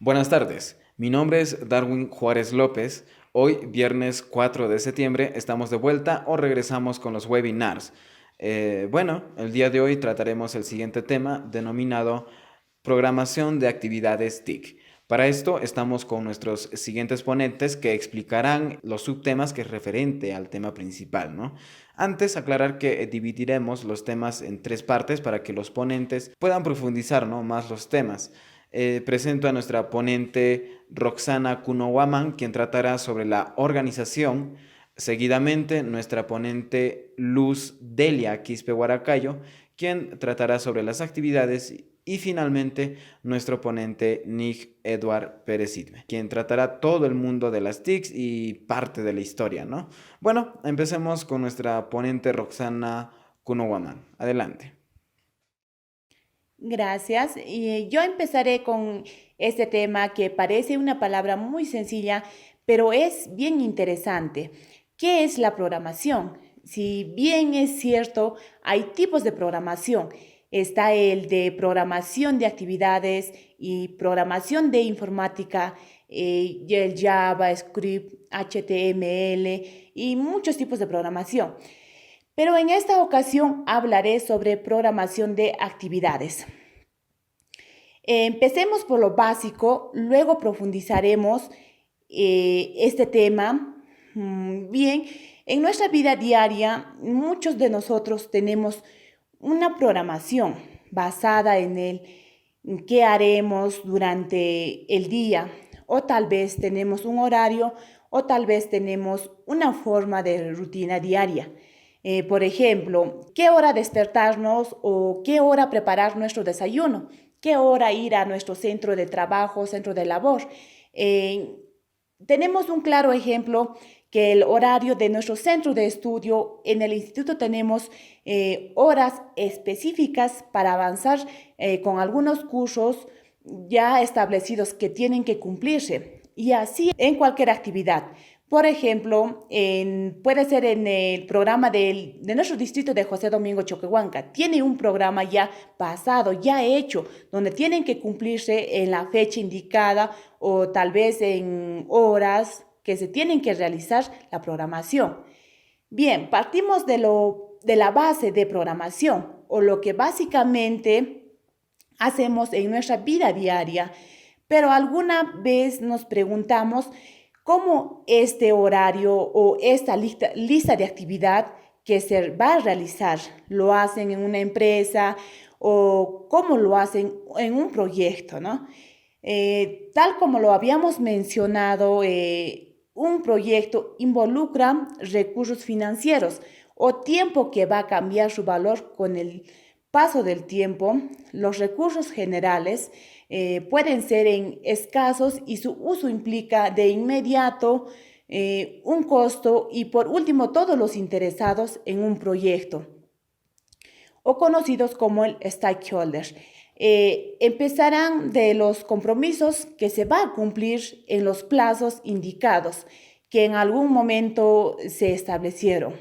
Buenas tardes, mi nombre es Darwin Juárez López. Hoy, viernes 4 de septiembre, estamos de vuelta o regresamos con los webinars. El día de hoy trataremos el siguiente tema denominado programación de actividades TIC. Para esto estamos con nuestros siguientes ponentes que explicarán los subtemas que es referente al tema principal, ¿no? Antes, aclarar que dividiremos los temas en tres partes para que los ponentes puedan profundizar, ¿no?, más los temas. Presento a nuestra ponente Roxana Kunowaman, quien tratará sobre la organización. Seguidamente, nuestra ponente Luz Delia Quispe Huaracayo, quien tratará sobre las actividades. Y finalmente, nuestro ponente Nick Edward Pérez Idme, quien tratará todo el mundo de las TICs y parte de la historia, ¿no? Bueno, empecemos con nuestra ponente Roxana Kunowaman. Adelante. Gracias. Y yo empezaré con este tema que parece una palabra muy sencilla, pero es bien interesante. ¿Qué es la programación? Si bien es cierto, hay tipos de programación. Está el de programación de actividades y programación de informática, y el JavaScript, HTML y muchos tipos de programación. Pero en esta ocasión hablaré sobre programación de actividades. Empecemos por lo básico, luego profundizaremos este tema. Bien, en nuestra vida diaria, muchos de nosotros tenemos una programación basada en el qué haremos durante el día, o tal vez tenemos un horario, o tal vez tenemos una forma de rutina diaria. Por ejemplo, qué hora despertarnos o qué hora preparar nuestro desayuno, qué hora ir a nuestro centro de trabajo, centro de labor. Eh, Tenemos un claro ejemplo que el horario de nuestro centro de estudio en el instituto tenemos horas específicas para avanzar con algunos cursos ya establecidos que tienen que cumplirse y así en cualquier actividad. Por ejemplo, puede ser en el programa de nuestro distrito de José Domingo Choquehuanca. Tiene un programa ya pasado, ya hecho, donde tienen que cumplirse en la fecha indicada o tal vez en horas que se tienen que realizar la programación. Bien, partimos de la base de programación o lo que básicamente hacemos en nuestra vida diaria, pero alguna vez nos preguntamos cómo este horario o esta lista de actividad que se va a realizar lo hacen en una empresa o cómo lo hacen en un proyecto, ¿no? Tal como lo habíamos mencionado, un proyecto involucra recursos financieros o tiempo que va a cambiar su valor con el paso del tiempo. Los recursos generales pueden ser en escasos y su uso implica de inmediato un costo y por último todos los interesados en un proyecto o conocidos como el stakeholder. Empezarán de los compromisos que se va a cumplir en los plazos indicados que en algún momento se establecieron.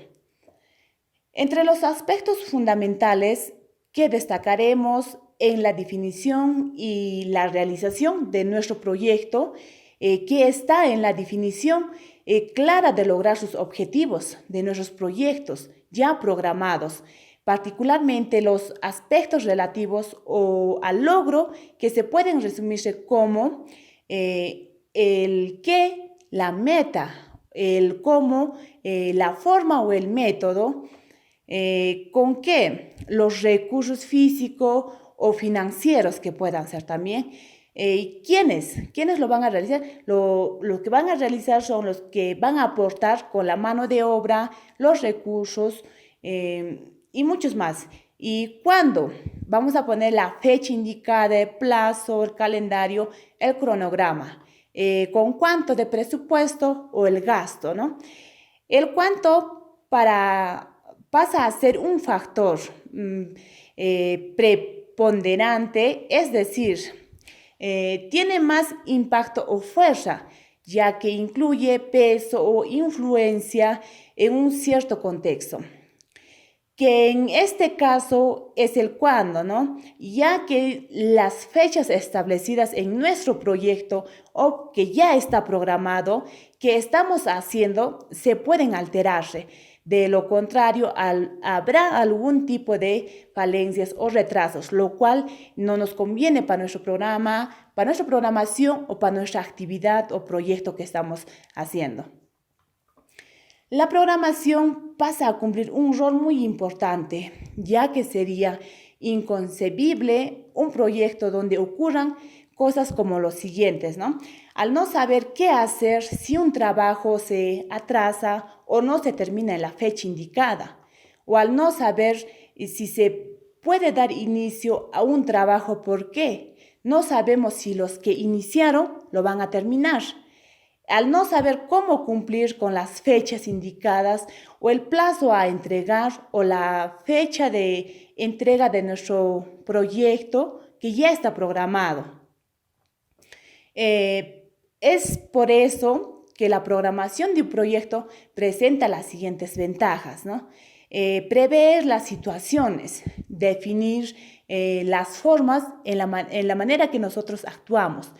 Entre los aspectos fundamentales que destacaremos en la definición y la realización de nuestro proyecto, que está en la definición clara de lograr sus objetivos de nuestros proyectos ya programados, particularmente los aspectos relativos al logro que se pueden resumirse como el qué, la meta, el cómo, la forma o el método, con qué, los recursos físicos o financieros que puedan ser también. ¿Quiénes lo van a realizar? Lo que van a realizar son los que van a aportar con la mano de obra, los recursos y muchos más. ¿Y cuándo? Vamos a poner la fecha indicada, el plazo, el calendario, el cronograma. ¿Con cuánto de presupuesto o el gasto, ¿no? El cuánto pasa a ser un factor preponderante, es decir, tiene más impacto o fuerza, ya que incluye peso o influencia en un cierto contexto. que en este caso es el cuándo, ¿no? Ya que las fechas establecidas en nuestro proyecto o que ya está programado, que estamos haciendo, se pueden alterarse. De lo contrario, habrá algún tipo de falencias o retrasos, lo cual no nos conviene para nuestro programa, para nuestra programación o para nuestra actividad o proyecto que estamos haciendo. La programación pasa a cumplir un rol muy importante, ya que sería inconcebible un proyecto donde ocurran cosas como los siguientes, ¿no? Al no saber qué hacer si un trabajo se atrasa o no se termina en la fecha indicada, o al no saber si se puede dar inicio a un trabajo, ¿por qué? No sabemos si los que iniciaron lo van a terminar. Al no saber cómo cumplir con las fechas indicadas o el plazo a entregar o la fecha de entrega de nuestro proyecto que ya está programado. Es por eso que la programación de un proyecto presenta las siguientes ventajas, ¿no? Prever las situaciones, definir las formas en la manera que nosotros actuamos,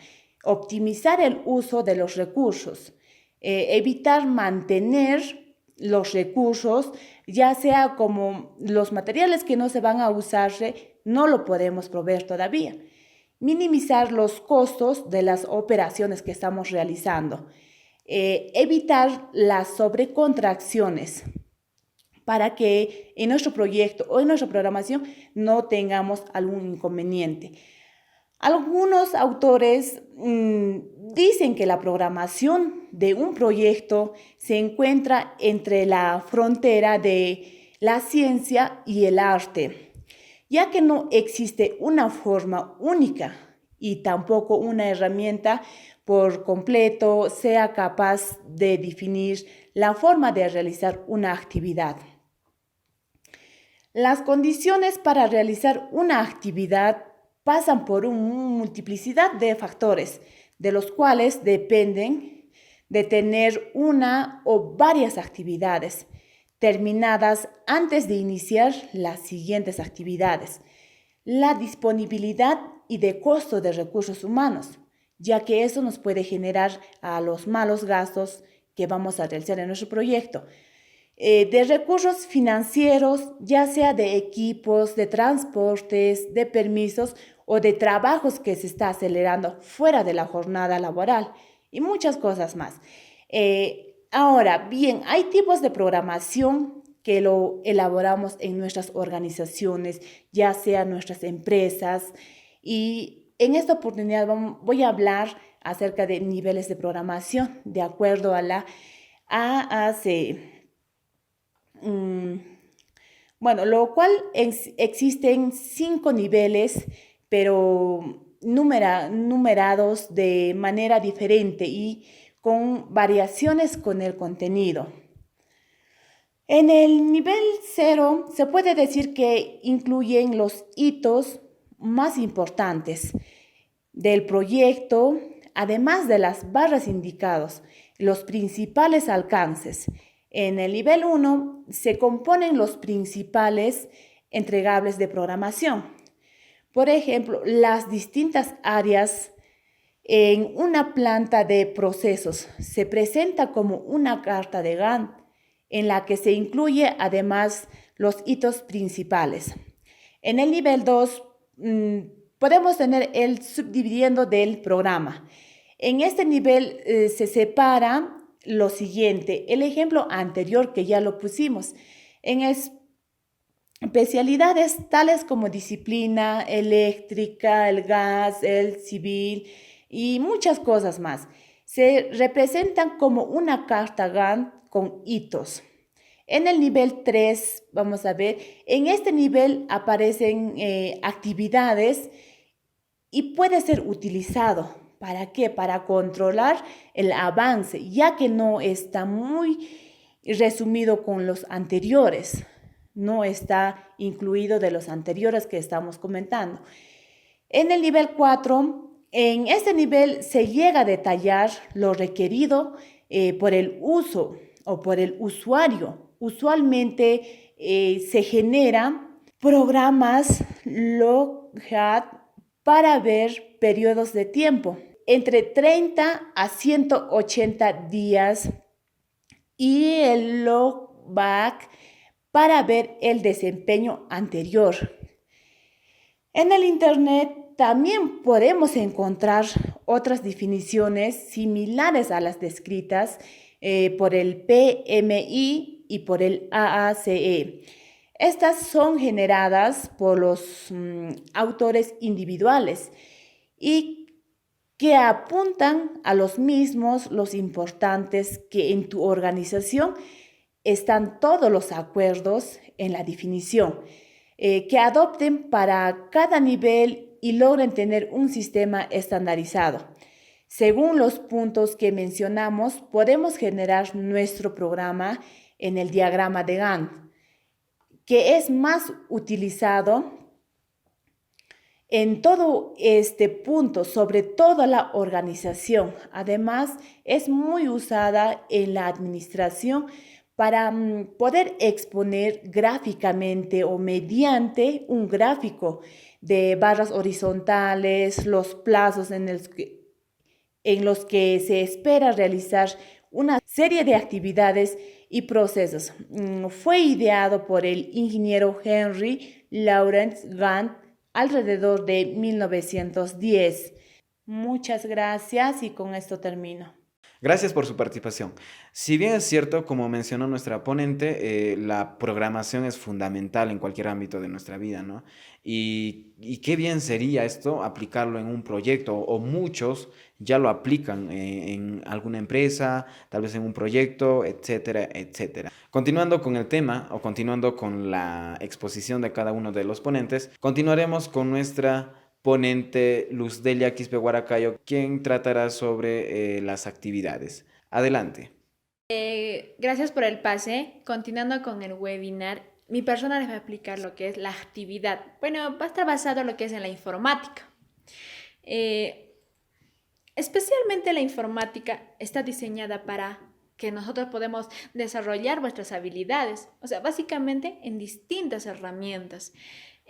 optimizar el uso de los recursos, evitar mantener los recursos, ya sea como los materiales que no se van a usarse, no lo podemos proveer todavía. Minimizar los costos de las operaciones que estamos realizando. Evitar las sobrecontracciones para que en nuestro proyecto o en nuestra programación no tengamos algún inconveniente. Algunos autores dicen que la programación de un proyecto se encuentra entre la frontera de la ciencia y el arte, ya que no existe una forma única y tampoco una herramienta por completo sea capaz de definir la forma de realizar una actividad. Las condiciones para realizar una actividad pasan por una multiplicidad de factores, de los cuales dependen de tener una o varias actividades terminadas antes de iniciar las siguientes actividades. La disponibilidad y de costo de recursos humanos, ya que eso nos puede generar a los malos gastos que vamos a realizar en nuestro proyecto. De recursos financieros, ya sea de equipos, de transportes, de permisos o de trabajos que se está acelerando fuera de la jornada laboral y muchas cosas más. Ahora, bien, hay tipos de programación que lo elaboramos en nuestras organizaciones, ya sea nuestras empresas, y en esta oportunidad voy a hablar acerca de niveles de programación de acuerdo a la AAC. Bueno, lo cual existen 5 niveles, pero numerados de manera diferente y con variaciones con el contenido. En el nivel 0 se puede decir que incluyen los hitos más importantes del proyecto, además de las barras indicadas, los principales alcances. En el nivel 1 se componen los principales entregables de programación. Por ejemplo, las distintas áreas en una planta de procesos se presenta como una carta de Gantt en la que se incluye además los hitos principales. En el nivel 2 podemos tener el subdividiendo del programa. En este nivel se separa lo siguiente, el ejemplo anterior que ya lo pusimos, en especialidades tales como disciplina eléctrica, el gas, el civil y muchas cosas más. Se representan como una carta Gantt con hitos. En el nivel 3, vamos a ver, en este nivel aparecen actividades y puede ser utilizado. ¿Para qué? Para controlar el avance, ya que no está muy resumido con los anteriores, no está incluido de los anteriores que estamos comentando. En el nivel 4, en este nivel se llega a detallar lo requerido por el uso o por el usuario. Usualmente se generan programas Loghat para ver periodos de tiempo entre 30 a 180 días y el Logback para ver el desempeño anterior. En el Internet también podemos encontrar otras definiciones similares a las descritas por el PMI y por el AACE. Estas son generadas por los autores individuales y que apuntan a los mismos, los importantes que en tu organización están todos los acuerdos en la definición, que adopten para cada nivel y logren tener un sistema estandarizado. Según los puntos que mencionamos, podemos generar nuestro programa en el diagrama de Gantt, que es más utilizado en todo este punto, sobre toda la organización. Además, es muy usada en la administración para poder exponer gráficamente o mediante un gráfico de barras horizontales, los plazos en los que se espera realizar una serie de actividades y procesos. Fue ideado por el ingeniero Henry Lawrence Gantt alrededor de 1910. Muchas gracias y con esto termino. Gracias por su participación. Si bien es cierto, como mencionó nuestra ponente, la programación es fundamental en cualquier ámbito de nuestra vida, ¿no? Y qué bien sería esto, aplicarlo en un proyecto, o muchos ya lo aplican en alguna empresa, tal vez en un proyecto, etcétera, etcétera. Continuando con el tema, o continuando con la exposición de cada uno de los ponentes, continuaremos con nuestra ponente Luzdelia Quispe Guaracayo, quien tratará sobre las actividades. Adelante. Gracias por el pase. Continuando con el webinar, mi persona les va a explicar lo que es la actividad. Bueno, va a estar basado en lo que es en la informática. Especialmente la informática está diseñada para que nosotros podemos desarrollar nuestras habilidades, o sea, básicamente en distintas herramientas.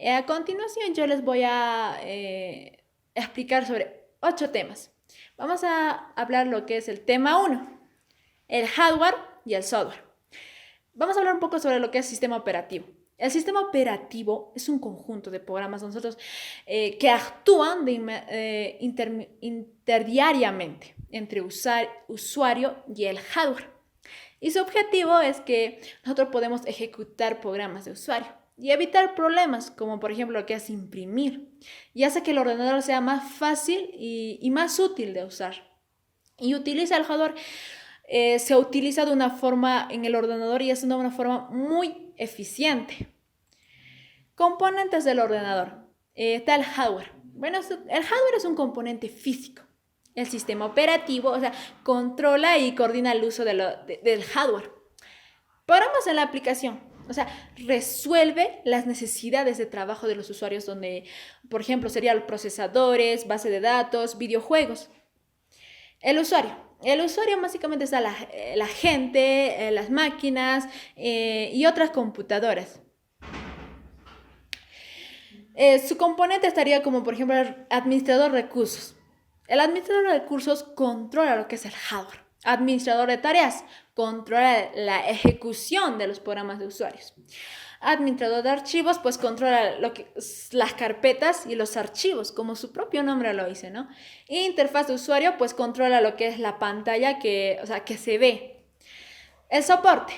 A continuación yo les voy a explicar sobre 8 temas. Vamos a hablar lo que es el tema 1, el hardware y el software. Vamos a hablar un poco sobre lo que es sistema operativo. El sistema operativo es un conjunto de programas nosotros que actúan interdiariamente entre usuario y el hardware. Y su objetivo es que nosotros podemos ejecutar programas de usuario y evitar problemas como por ejemplo lo que es imprimir y hace que el ordenador sea más fácil y más útil de usar. Y utiliza el hardware, se utiliza de una forma en el ordenador y es de una forma muy eficiente. Componentes del ordenador. Está el hardware. Bueno, el hardware es un componente físico. El sistema operativo, o sea, controla y coordina el uso del hardware. Programas en la aplicación, o sea, resuelve las necesidades de trabajo de los usuarios donde, por ejemplo, serían los procesadores, base de datos, videojuegos. El usuario. El usuario básicamente está la gente, las máquinas y otras computadoras. Su componente estaría como, por ejemplo, el administrador de recursos. El administrador de recursos controla lo que es el hardware. Administrador de tareas controla la ejecución de los programas de usuarios. Administrador de archivos, pues controla las carpetas y los archivos, como su propio nombre lo dice, ¿no? Interfaz de usuario, pues controla lo que es la pantalla que se ve. El soporte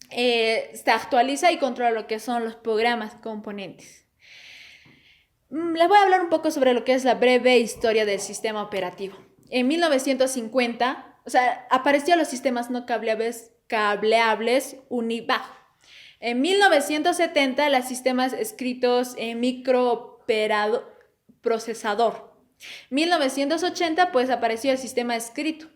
se actualiza y controla lo que son los programas componentes. Les voy a hablar un poco sobre lo que es la breve historia del sistema operativo. En 1950, aparecieron los sistemas no cableables unibajo. En 1970, los sistemas escritos en microprocesador. 1980, pues apareció el sistema escrito.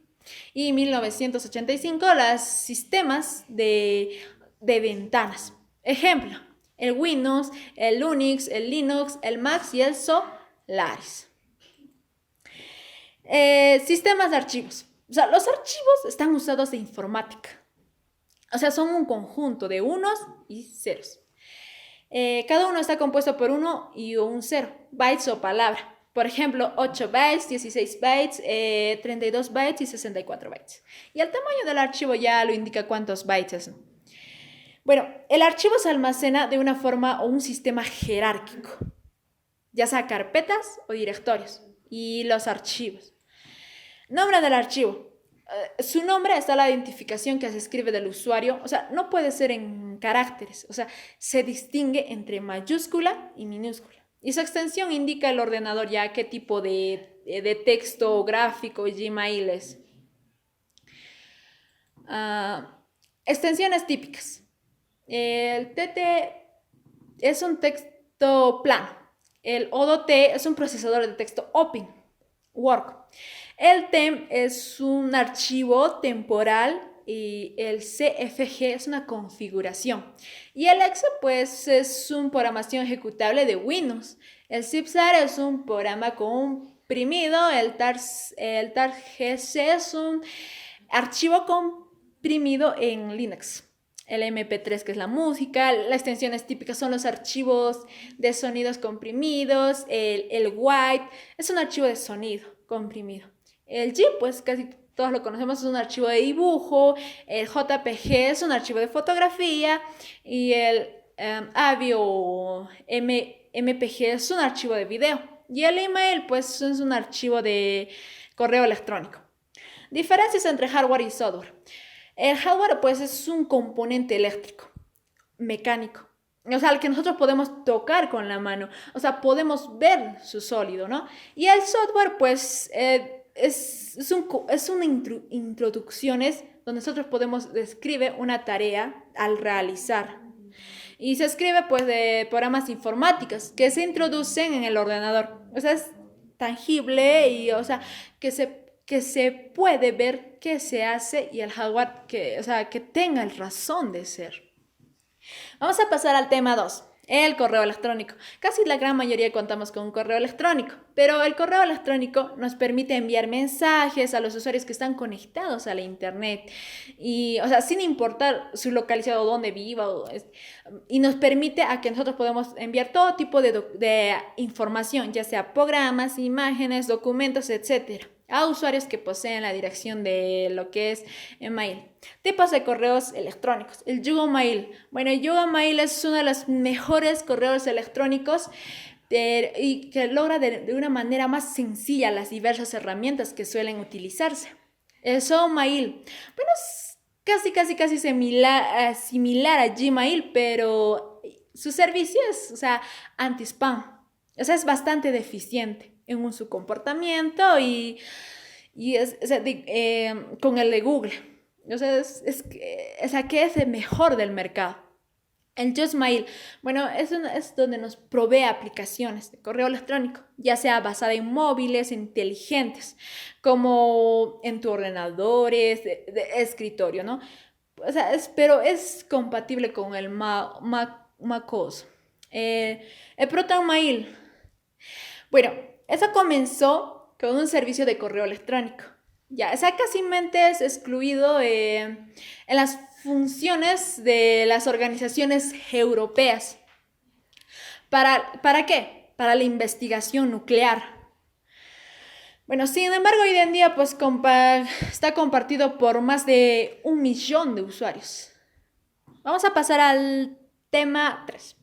Y en 1985, los sistemas de ventanas. Ejemplo. El Windows, el Unix, el Linux, el Mac y el Solaris. Sistemas de archivos. Los archivos están usados en informática. O sea, son un conjunto de unos y ceros. Cada uno está compuesto por uno y un cero, bytes o palabra. Por ejemplo, 8 bytes, 16 bytes, 32 bytes y 64 bytes. Y el tamaño del archivo ya lo indica cuántos bytes es. Bueno, el archivo se almacena de una forma o un sistema jerárquico, ya sea carpetas o directorios. Y los archivos. Nombre del archivo. Su nombre está la identificación que se escribe del usuario, o sea, no puede ser en caracteres, o sea, se distingue entre mayúscula y minúscula. Y su extensión indica el ordenador ya qué tipo de texto gráfico Gmail es. Extensiones típicas. El TT es un texto plano. El ODT es un procesador de texto Open Work. El TEM es un archivo temporal y el CFG es una configuración. Y el EXE pues es un programación ejecutable de Windows. El ZipZar es un programa comprimido. El TARGC es un archivo comprimido en Linux. El MP3, que es la música, las extensiones típicas son los archivos de sonidos comprimidos, el WAV es un archivo de sonido comprimido. El GIF, pues casi todos lo conocemos, es un archivo de dibujo, el JPG es un archivo de fotografía y el AVI o MPG es un archivo de video. Y el email, pues es un archivo de correo electrónico. Diferencias entre hardware y software. El hardware, pues, es un componente eléctrico, mecánico. O sea, al que nosotros podemos tocar con la mano. O sea, podemos ver su sólido, ¿no? Y el software, pues, es una introducciones donde nosotros podemos describir una tarea al realizar. Y se escribe, pues, de programas informáticos que se introducen en el ordenador. O sea, es tangible y, o sea, que se puede ver qué se hace y el hardware que tenga el razón de ser. Vamos a pasar al tema 2, el correo electrónico. Casi la gran mayoría contamos con un correo electrónico, pero el correo electrónico nos permite enviar mensajes a los usuarios que están conectados a la internet y, o sea, sin importar su localización o dónde viva, y nos permite a que nosotros podamos enviar todo tipo de información, ya sea programas, imágenes, documentos, etcétera, a usuarios que poseen la dirección de lo que es email. Tipos de correos electrónicos. El Yugo Mail. Bueno, el Yugo Mail es uno de los mejores correos electrónicos y que logra de una manera más sencilla las diversas herramientas que suelen utilizarse. El Mail. Bueno, es casi similar a Gmail, pero su servicio es, o sea, anti-spam. O sea, es bastante deficiente en su comportamiento y con el de Google. O sea, que es el mejor del mercado. El Justmail, bueno, es donde nos provee aplicaciones de correo electrónico, ya sea basada en móviles inteligentes, como en tu ordenadores, de escritorio, ¿no? O sea, pero es compatible con el macOS. El ProtonMail, bueno, eso comenzó con un servicio de correo electrónico. Ya, o sea, casi es excluido en las funciones de las organizaciones europeas. ¿Para qué? Para la investigación nuclear. Bueno, sin embargo, hoy en día pues, está compartido por más de 1 millón de usuarios. Vamos a pasar al tema 3,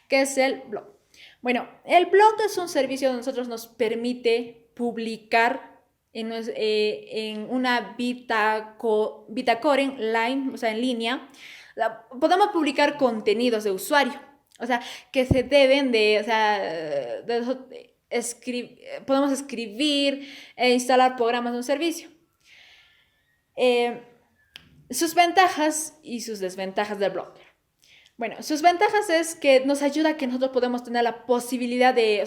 que es el blog. Bueno, el blog es un servicio que nos permite publicar en una bitácora online, o sea, en línea. Podemos publicar contenidos de usuario, o sea, que se deben de, o sea, podemos escribir e instalar programas de un servicio. Sus ventajas y sus desventajas del blog. Bueno, sus ventajas es que nos ayuda a que nosotros podemos tener la posibilidad de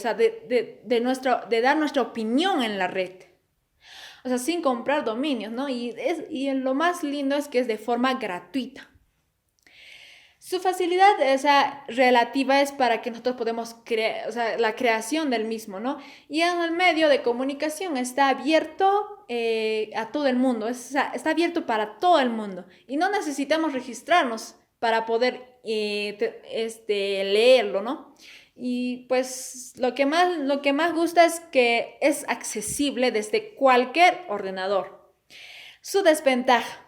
dar nuestra opinión en la red. O sea, sin comprar dominios, ¿no? Y lo más lindo es que es de forma gratuita. Su facilidad, esa relativa, es para que nosotros podemos crear, o sea, la creación del mismo, ¿no? Y en el medio de comunicación está abierto a todo el mundo, está abierto para todo el mundo y no necesitamos registrarnos para poder leerlo, ¿no? Y pues lo que más gusta es que es accesible desde cualquier ordenador. Su desventaja.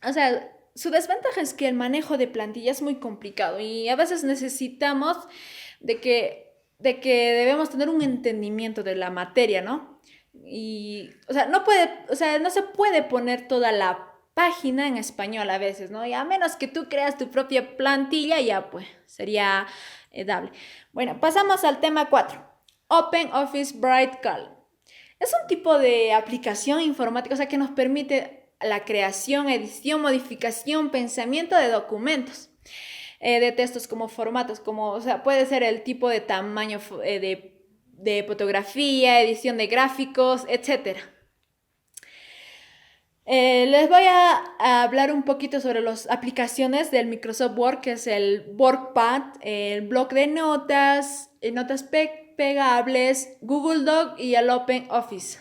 O sea, su desventaja es que el manejo de plantilla es muy complicado y a veces necesitamos de que debemos tener un entendimiento de la materia, ¿no? Y, o sea, no se puede poner toda la página en español a veces, ¿no? Y a menos que tú creas tu propia plantilla, ya pues sería dable. Bueno, pasamos al tema 4. Open Office Bright Column. Es un tipo de aplicación informática, o sea, que nos permite la creación, edición, modificación, pensamiento de documentos, de textos como formatos, como, o sea, puede ser el tipo de tamaño de fotografía, edición de gráficos, etc. Les voy a hablar un poquito sobre las aplicaciones del Microsoft Word, que es el WordPad, el bloc de notas, notas pegables, Google Doc y el Open Office.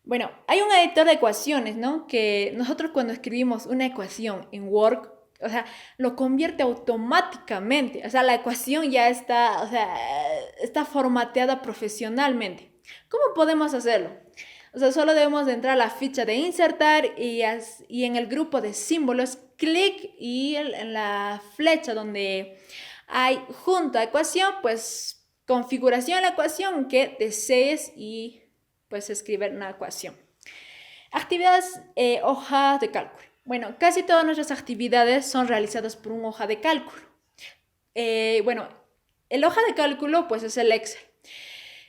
Bueno, hay un editor de ecuaciones, ¿no? Que nosotros cuando escribimos una ecuación en Word, o sea, lo convierte automáticamente. O sea, la ecuación ya está, o sea, está formateada profesionalmente. ¿Cómo podemos hacerlo? O sea, solo debemos de entrar a la ficha de insertar y en el grupo de símbolos, clic y en la flecha donde hay junto a ecuación, pues configuración de la ecuación que desees y pues escribir una ecuación. Actividades, hoja de cálculo. Bueno, casi todas nuestras actividades son realizadas por una hoja de cálculo. Bueno, el hoja de cálculo pues es el Excel.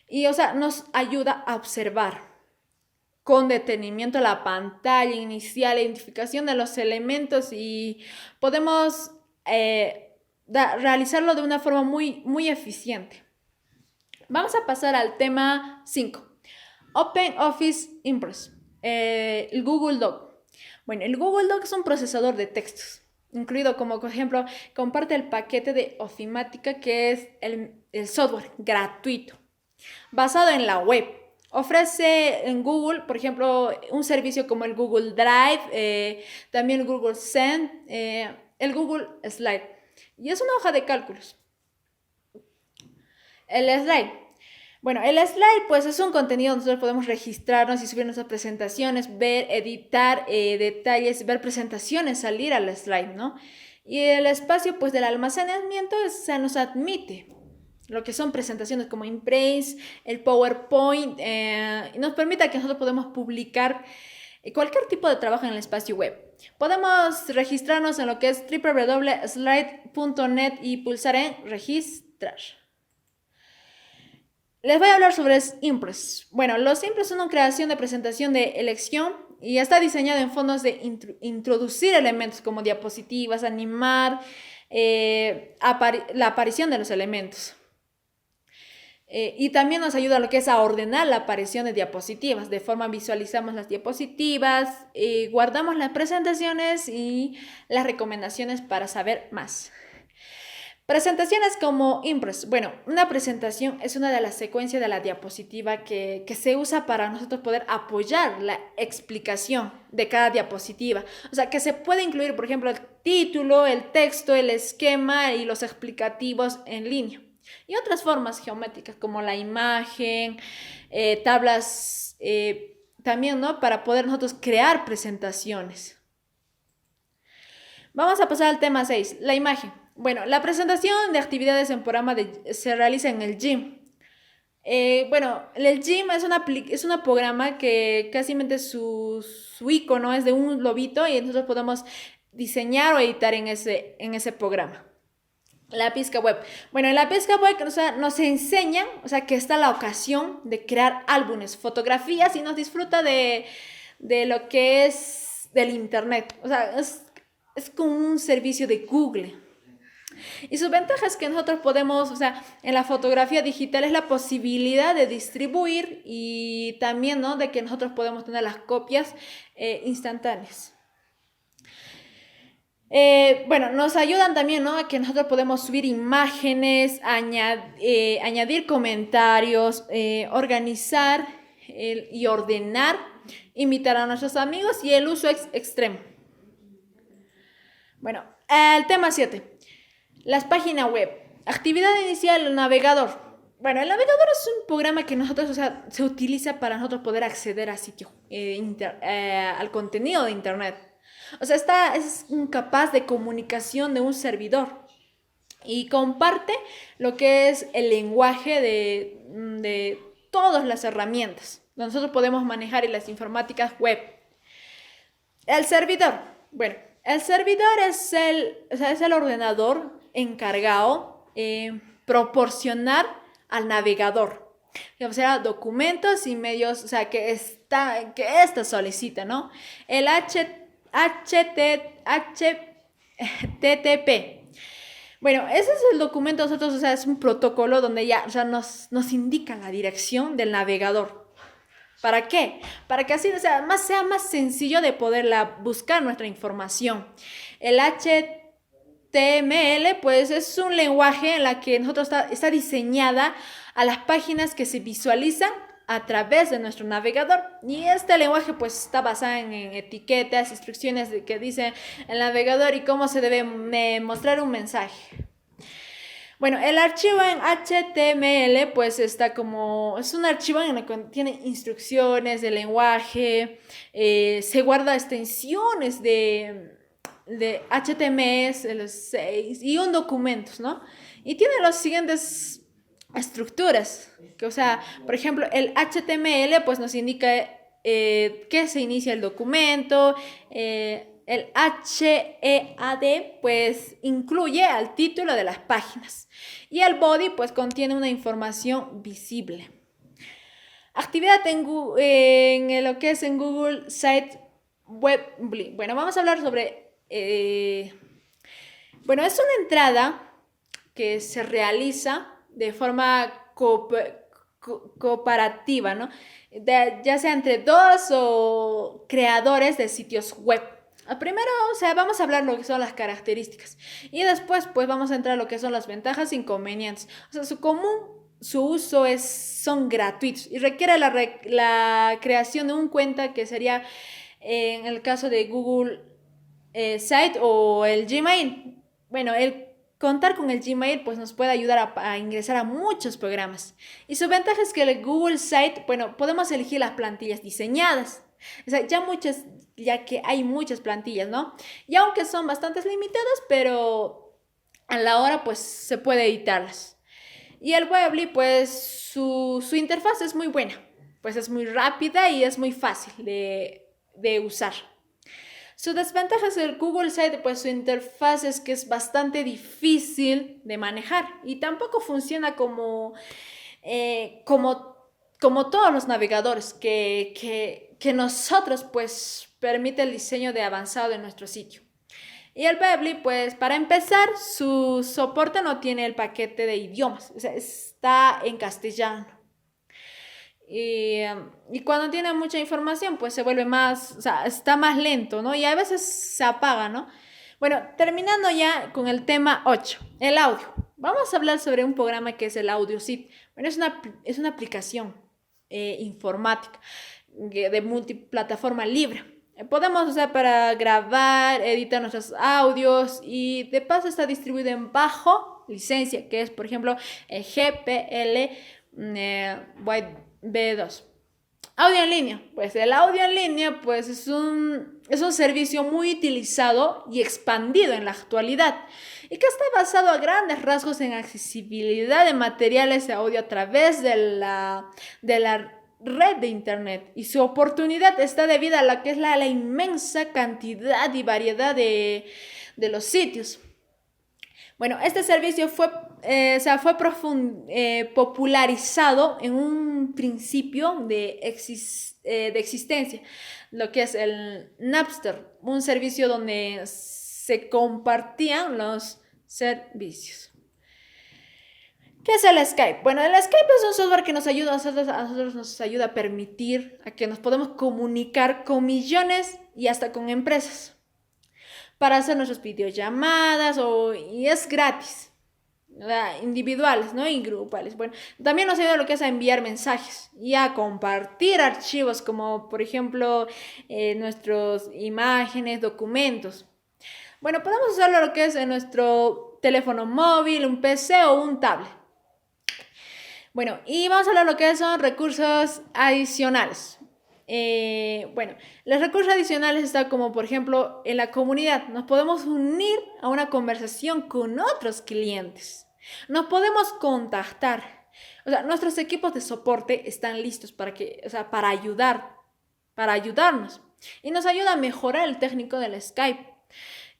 Y o sea, nos ayuda a observar con detenimiento la pantalla inicial, la identificación de los elementos y podemos realizarlo de una forma muy eficiente. Vamos a pasar al tema 5. Open Office Impress, el Google Doc. Bueno, el Google Doc es un procesador de textos, incluido como, por ejemplo, comparte el paquete de Ofimática, que es el software gratuito, basado en la web. Ofrece en Google, por ejemplo, un servicio como el Google Drive, también el Google Send, el Google Slide. Y es una hoja de cálculos. El slide. Bueno, el slide pues es un contenido donde nosotros podemos registrarnos y subir nuestras presentaciones, ver, editar detalles, ver presentaciones, salir al slide, ¿no? Y el espacio pues del almacenamiento se nos admite lo que son presentaciones como Impress, el PowerPoint, y nos permite que nosotros podemos publicar cualquier tipo de trabajo en el espacio web. Podemos registrarnos en lo que es www.slide.net y pulsar en registrar. Les voy a hablar sobre Impress. Bueno, los Impress son una creación de presentación de elección y está diseñado en fondos de introducir elementos como diapositivas, animar la aparición de los elementos. Y también nos ayuda a lo que es a ordenar la aparición de diapositivas. De forma visualizamos las diapositivas, guardamos las presentaciones y las recomendaciones para saber más. Presentaciones como Impress. Bueno, una presentación es una de las secuencias de la diapositiva que se usa para nosotros poder apoyar la explicación de cada diapositiva. O sea, que se puede incluir, por ejemplo, el título, el texto, el esquema y los explicativos en línea. Y otras formas geométricas como la imagen, tablas, también, ¿no? Para poder nosotros crear presentaciones. Vamos a pasar al tema 6, la imagen. Bueno, la presentación de actividades en programa se realiza en el Gym. Bueno, el Gym es un programa que casi su icono es de un lobito y nosotros podemos diseñar o editar en ese programa. La pizca web. Bueno, en la pizca web, o sea, nos enseñan, o sea, que está la ocasión de crear álbumes, fotografías y nos disfruta de lo que es del internet. O sea, es como un servicio de Google. Y sus ventajas es que nosotros podemos, o sea, en la fotografía digital es la posibilidad de distribuir y también, ¿no? De que nosotros podemos tener las copias instantáneas. Bueno, nos ayudan también, ¿no? A que nosotros podemos subir imágenes, añadir comentarios, organizar y ordenar, invitar a nuestros amigos y el uso extremo. Bueno, el tema 7. Las páginas web. Actividad inicial, el navegador. Bueno, el navegador es un programa que nosotros, o sea, se utiliza para nosotros poder acceder a al contenido de Internet. O sea, es capaz de comunicación de un servidor y comparte lo que es el lenguaje de todas las herramientas. Nosotros podemos manejar en las informáticas web. El servidor. Bueno, el servidor es el ordenador encargado proporcionar al navegador, o sea, documentos y medios, o sea, que ésta solicita, ¿no? El HTTP. Bueno, ese es el documento, nosotros, o sea, es un protocolo donde ya, o sea, nos indica la dirección del navegador. ¿Para qué? Para que así, o sea, sea más sencillo de poderla buscar nuestra información. El HTML, pues, es un lenguaje en la que nosotros está diseñada a las páginas que se visualizan a través de nuestro navegador. Y este lenguaje, pues, está basado en etiquetas, instrucciones que dice el navegador y cómo se debe mostrar un mensaje. Bueno, el archivo en HTML pues es un archivo en el que tiene instrucciones de lenguaje, se guarda extensiones de HTML6 y un documentos, ¿no? Y tiene las siguientes estructuras, que, o sea, por ejemplo, el HTML pues nos indica que se inicia el documento, el HEAD pues incluye al título de las páginas y el body pues contiene una información visible. Actividad en lo que es en Google Site Web. Bueno, vamos a hablar sobre... bueno, es una entrada que se realiza de forma cooperativa, ¿no? Ya sea entre dos o creadores de sitios web. Primero, o sea, vamos a hablar lo que son las características y después pues vamos a entrar a lo que son las ventajas e inconvenientes. O sea, su uso son gratuitos y requiere la creación de un cuenta que sería en el caso de Google Site o el Gmail. Bueno, el contar con el Gmail pues nos puede ayudar a ingresar a muchos programas. Y su ventaja es que el Google Site, bueno, podemos elegir las plantillas diseñadas. O sea, ya que hay muchas plantillas, ¿no? Y aunque son bastante limitadas, pero a la hora pues se puede editarlas. Y el Weebly pues su interfaz es muy buena, pues es muy rápida y es muy fácil de usar. Su desventaja es el Google Site, pues su interfaz es que es bastante difícil de manejar y tampoco funciona como todos los navegadores que nosotros pues permite el diseño de avanzado de nuestro sitio. Y el Weebly, pues para empezar, su soporte no tiene el paquete de idiomas, o sea, está en castellano. Y cuando tiene mucha información, pues se vuelve más, o sea, está más lento, ¿no? Y a veces se apaga, ¿no? Bueno, terminando ya con el tema 8, el audio. Vamos a hablar sobre un programa que es el Audacity. Bueno, es una aplicación informática de multiplataforma libre. Podemos usar para grabar, editar nuestros audios y de paso está distribuido en bajo licencia, que es, por ejemplo, GPL B2. Audio en línea. Pues el audio en línea pues es un servicio muy utilizado y expandido en la actualidad y que está basado a grandes rasgos en accesibilidad de materiales de audio a través de la red de internet, y su oportunidad está debida a lo que es la inmensa cantidad y variedad de los sitios. Bueno, este servicio fue popularizado en un principio de existencia, lo que es el Napster, un servicio donde se compartían los servicios. ¿Qué es el Skype? Bueno, el Skype es un software que nos ayuda a nosotros nos ayuda a permitir a que nos podamos comunicar con millones y hasta con empresas. para hacer nuestras videollamadas y es gratis. O sea, individuales, ¿no? Y grupales. Bueno, también nos ayuda lo que es a enviar mensajes y a compartir archivos como, por ejemplo, nuestras imágenes, documentos. Bueno, podemos usarlo lo que es en nuestro teléfono móvil, un PC o un tablet. Bueno, y vamos a hablar de lo que son recursos adicionales. Bueno, los recursos adicionales están como, por ejemplo, en la comunidad. Nos podemos unir a una conversación con otros clientes. Nos podemos contactar. O sea, nuestros equipos de soporte están listos para para ayudarnos. Y nos ayuda a mejorar el técnico del Skype.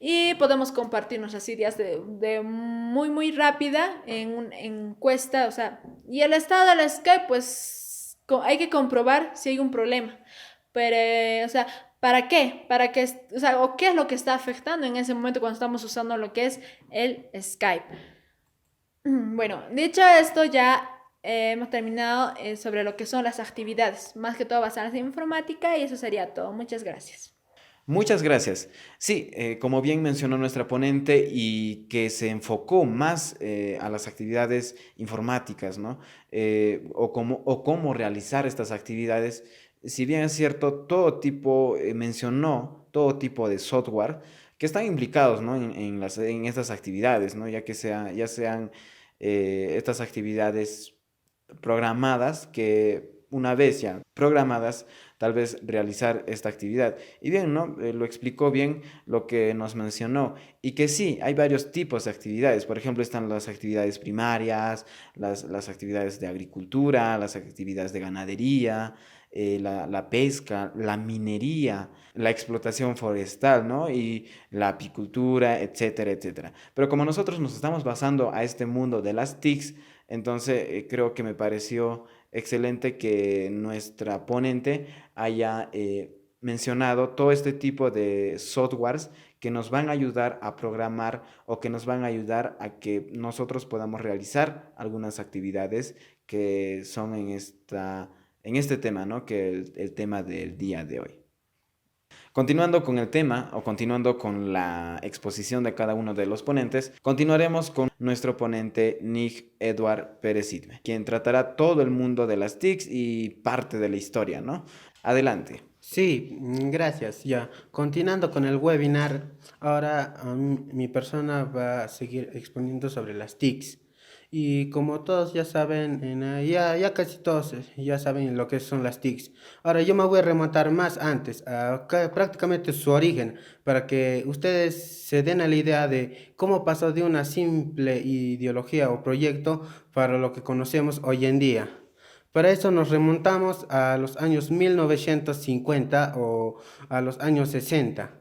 Y podemos compartir nuestras ideas de muy rápida en una encuesta, o sea, y el estado del Skype, pues hay que comprobar si hay un problema. Pero, o sea, ¿para qué? O sea, o qué es lo que está afectando en ese momento cuando estamos usando lo que es el Skype. Bueno, dicho esto, ya hemos terminado sobre lo que son las actividades, más que todo basadas en informática, y eso sería todo. Muchas gracias. Muchas gracias. Sí, como bien mencionó nuestra ponente y que se enfocó más a las actividades informáticas, ¿no? O cómo realizar estas actividades. Si bien es cierto, mencionó todo tipo de software que están implicados, ¿no? En estas actividades, ¿no? Ya sean estas actividades programadas que una vez ya programadas, tal vez realizar esta actividad. Y bien, ¿no? Lo explicó bien lo que nos mencionó. Y que sí, hay varios tipos de actividades. Por ejemplo, están las actividades primarias, las actividades de agricultura, las actividades de ganadería, la pesca, la minería, la explotación forestal, ¿no? Y la apicultura, etcétera, etcétera. Pero como nosotros nos estamos basando a este mundo de las TICs, entonces creo que me pareció excelente que nuestra ponente haya mencionado todo este tipo de softwares que nos van a ayudar a programar o que nos van a ayudar a que nosotros podamos realizar algunas actividades que son en este tema, ¿no? Que el tema del día de hoy. Continuando con el tema o continuando con la exposición de cada uno de los ponentes, continuaremos con nuestro ponente Nick Edward Pérez Idme, quien tratará todo el mundo de las TICs y parte de la historia, ¿no? Adelante. Sí, gracias. Ya, continuando con el webinar, ahora mi persona va a seguir exponiendo sobre las TICs. Y como todos ya saben, ya casi todos ya saben lo que son las TICs. Ahora yo me voy a remontar más antes, prácticamente su origen, para que ustedes se den a la idea de cómo pasó de una simple ideología o proyecto para lo que conocemos hoy en día. Para eso nos remontamos a los años 1950 o a los años 60,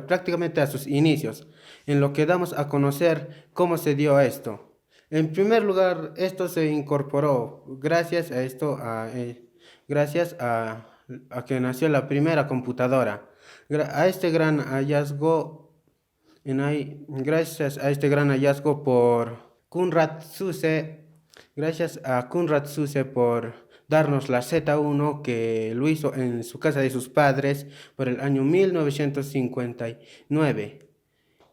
prácticamente a sus inicios, en lo que damos a conocer cómo se dio esto. En primer lugar, esto se incorporó gracias a gracias a que nació la primera computadora. A este gran hallazgo, gracias a este gran hallazgo por Konrad Zuse. Gracias a Konrad Zuse por darnos la Z1 que lo hizo en su casa de sus padres por el año 1959,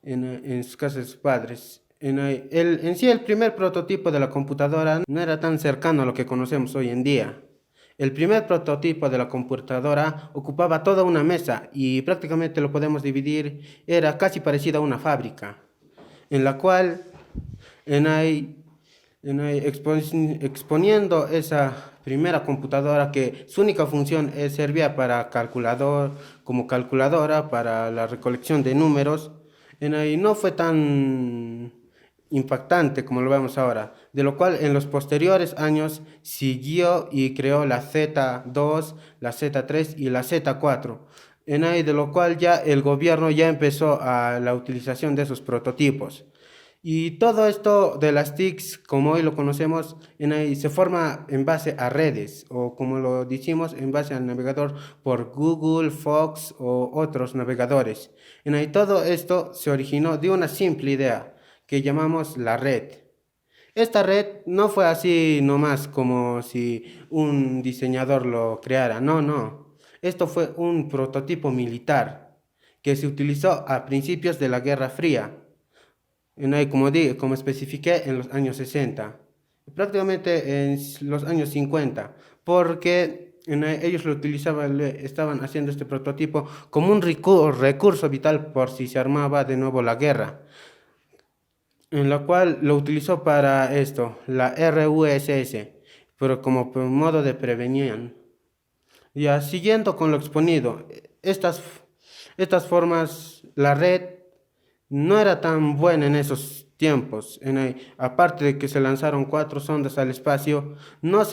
en su casa de sus padres. En sí, el primer prototipo de la computadora no era tan cercano a lo que conocemos hoy en día. El primer prototipo de la computadora ocupaba toda una mesa y prácticamente lo podemos dividir, era casi parecido a una fábrica, en la cual exponiendo esa primera computadora que su única función servía como calculadora para la recolección de números, no fue tan impactante como lo vemos ahora, de lo cual en los posteriores años siguió y creó la Z2, la Z3 y la Z4, de lo cual ya el gobierno ya empezó a la utilización de esos prototipos. Y todo esto de las TICs, como hoy lo conocemos, se forma en base a redes, o como lo decimos, en base al navegador por Google, Fox o otros navegadores. Todo esto se originó de una simple idea que llamamos la red. Esta red no fue así nomás como si un diseñador lo creara, no. Esto fue un prototipo militar que se utilizó a principios de la Guerra Fría, como especifiqué, en los años 60, prácticamente en los años 50, porque ellos lo utilizaban, estaban haciendo este prototipo como un recurso vital por si se armaba de nuevo la guerra, en la cual lo utilizó para esto, la RUSS, pero como por modo de prevención. Ya siguiendo con lo exponido, estas formas, la red no era tan buena en esos tiempos. Aparte de que se lanzaron 4 sondas al espacio, no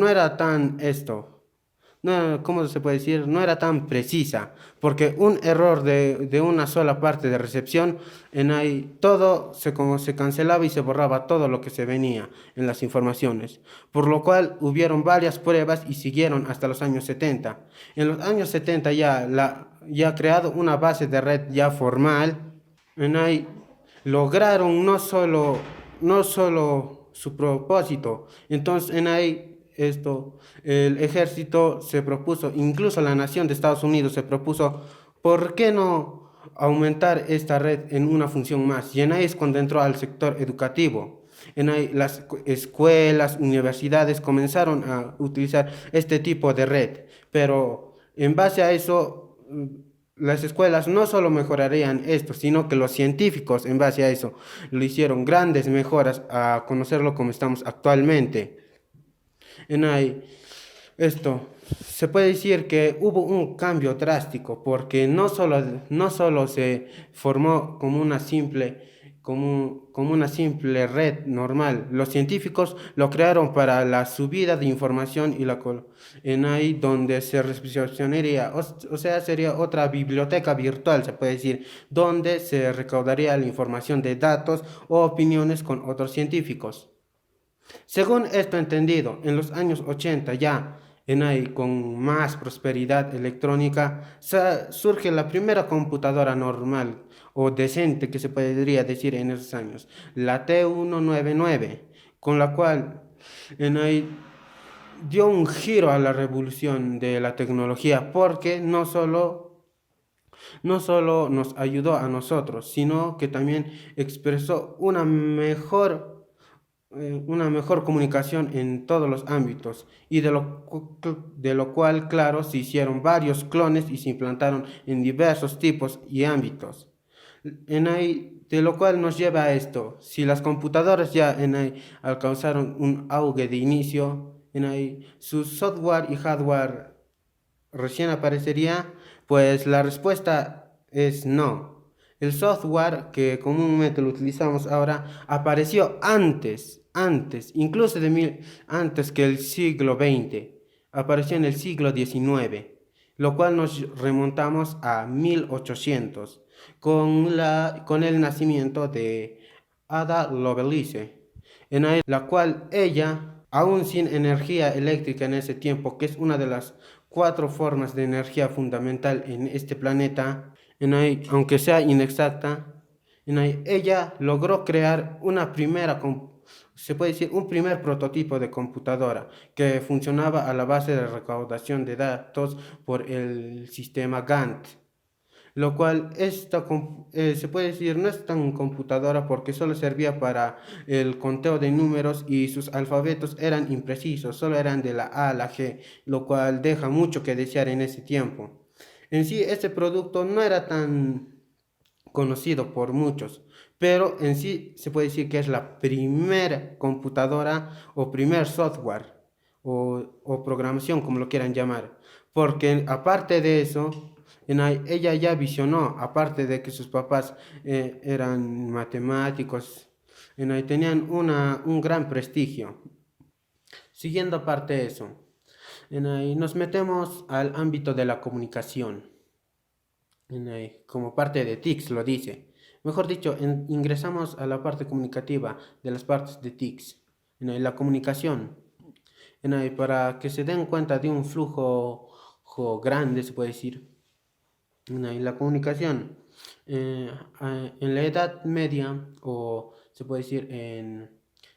era tan no, ¿cómo se puede decir? No era tan precisa, porque un error de una sola parte de recepción, todo como se cancelaba y se borraba todo lo que se venía en las informaciones, por lo cual hubieron varias pruebas y siguieron hasta los años 70. En los años 70 ya creado una base de red ya formal, lograron no solo su propósito. Entonces el ejército se propuso, incluso la nación de Estados Unidos se propuso, ¿por qué no aumentar esta red en una función más? Y en ahí es cuando entró al sector educativo. En ahí las escuelas, universidades comenzaron a utilizar este tipo de red, pero en base a eso, las escuelas no solo mejorarían esto, sino que los científicos en base a eso lo hicieron grandes mejoras a conocerlo como estamos actualmente. En ahí, esto, se puede decir que hubo un cambio drástico porque no solo se formó como una simple red normal. Los científicos lo crearon para la subida de información en ahí donde se recepcionaría, o sea, sería otra biblioteca virtual, se puede decir, donde se recaudaría la información de datos o opiniones con otros científicos. Según esto entendido, en los años 80 ya, con más prosperidad electrónica, surge la primera computadora normal o decente que se podría decir en esos años, la T199, con la cual en ahí dio un giro a la revolución de la tecnología, porque no solo nos ayudó a nosotros, sino que también expresó una mejor comunicación en todos los ámbitos, y de lo cual, claro, se hicieron varios clones y se implantaron en diversos tipos y ámbitos. De lo cual nos lleva a esto: si las computadoras ya alcanzaron un auge de inicio, su software y hardware recién aparecería, pues la respuesta es no. El software que comúnmente lo utilizamos ahora apareció antes que el siglo XX, apareció en el siglo XIX, lo cual nos remontamos a 1800, con el nacimiento de Ada Lovelace, la cual ella, aún sin energía eléctrica en ese tiempo, que es una de las 4 formas de energía fundamental en este planeta, aunque sea inexacta, ella logró crear se puede decir, un primer prototipo de computadora que funcionaba a la base de recaudación de datos por el sistema Gantt. Lo cual se puede decir no es tan computadora porque solo servía para el conteo de números y sus alfabetos eran imprecisos, solo eran de la A a la G, lo cual deja mucho que desear en ese tiempo. En sí, este producto no era tan conocido por muchos, pero en sí se puede decir que es la primera computadora o primer software o programación, como lo quieran llamar, porque aparte de eso, ella ya visionó, aparte de que sus papás eran matemáticos, tenían un gran prestigio. Siguiendo aparte de eso, nos metemos al ámbito de la comunicación, como parte de TICS lo dice. Mejor dicho, ingresamos a la parte comunicativa de las partes de TICS, la comunicación, para que se den cuenta de un flujo grande, se puede decir. La comunicación, en la Edad Media, o se puede decir en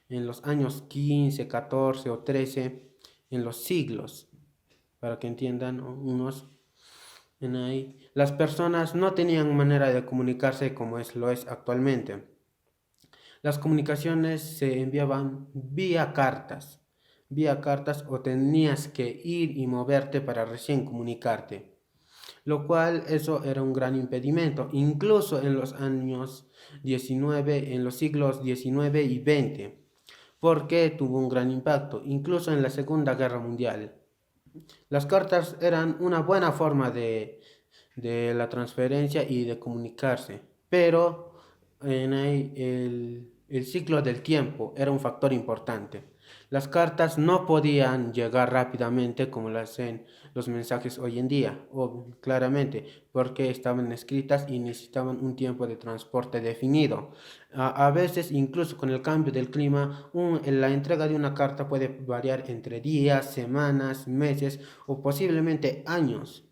los años 15, 14 o 13, en los siglos, para que entiendan unos, Las personas no tenían manera de comunicarse como lo es actualmente. Las comunicaciones se enviaban vía cartas o tenías que ir y moverte para recién comunicarte, lo cual eso era un gran impedimento, incluso en los años 19, en los siglos 19 y 20, porque tuvo un gran impacto, incluso en la Segunda Guerra Mundial. Las cartas eran una buena forma de la transferencia y de comunicarse, pero el ciclo del tiempo era un factor importante. Las cartas no podían llegar rápidamente como lo hacen los mensajes hoy en día, o claramente, porque estaban escritas y necesitaban un tiempo de transporte definido. A veces, incluso con el cambio del clima, la entrega de una carta puede variar entre días, semanas, meses o posiblemente años,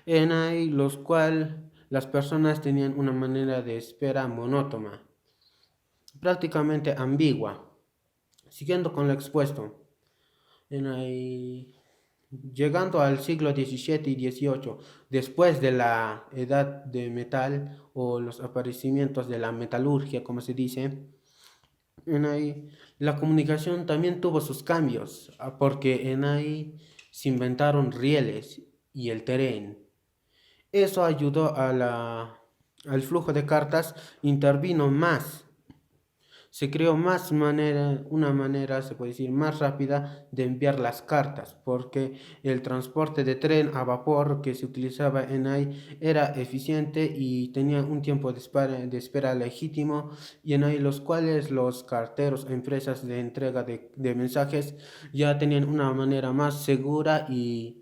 en ahí los cuales las personas tenían una manera de espera monótona, prácticamente ambigua. Siguiendo con lo expuesto, en ahí, llegando al siglo XVII y XVIII, después de la edad de metal o los aparecimientos de la metalurgia, como se dice, en ahí, la comunicación también tuvo sus cambios, porque en ahí se inventaron rieles y el tren. Eso ayudó al flujo de cartas, intervino más. Se creó una manera, se puede decir, más rápida de enviar las cartas, porque el transporte de tren a vapor que se utilizaba en ahí era eficiente y tenía un tiempo de espera legítimo, y en ahí los cuales los carteros, empresas de entrega de mensajes ya tenían una manera más segura y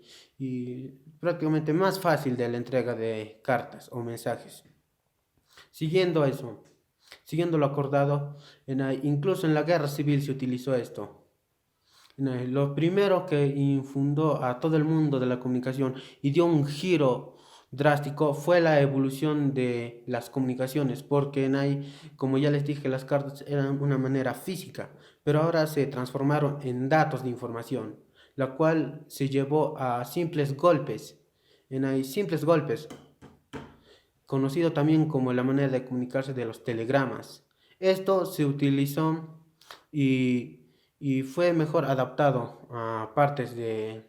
prácticamente más fácil de la entrega de cartas o mensajes. Siguiendo eso. Siguiendo lo acordado, incluso en la guerra civil se utilizó esto. Lo primero que infundó a todo el mundo de la comunicación y dio un giro drástico fue la evolución de las comunicaciones, porque como ya les dije, las cartas eran una manera física, pero ahora se transformaron en datos de información, la cual se llevó a simples golpes. Simples golpes, conocido también como la manera de comunicarse de los telegramas. Esto se utilizó y fue mejor adaptado a partes de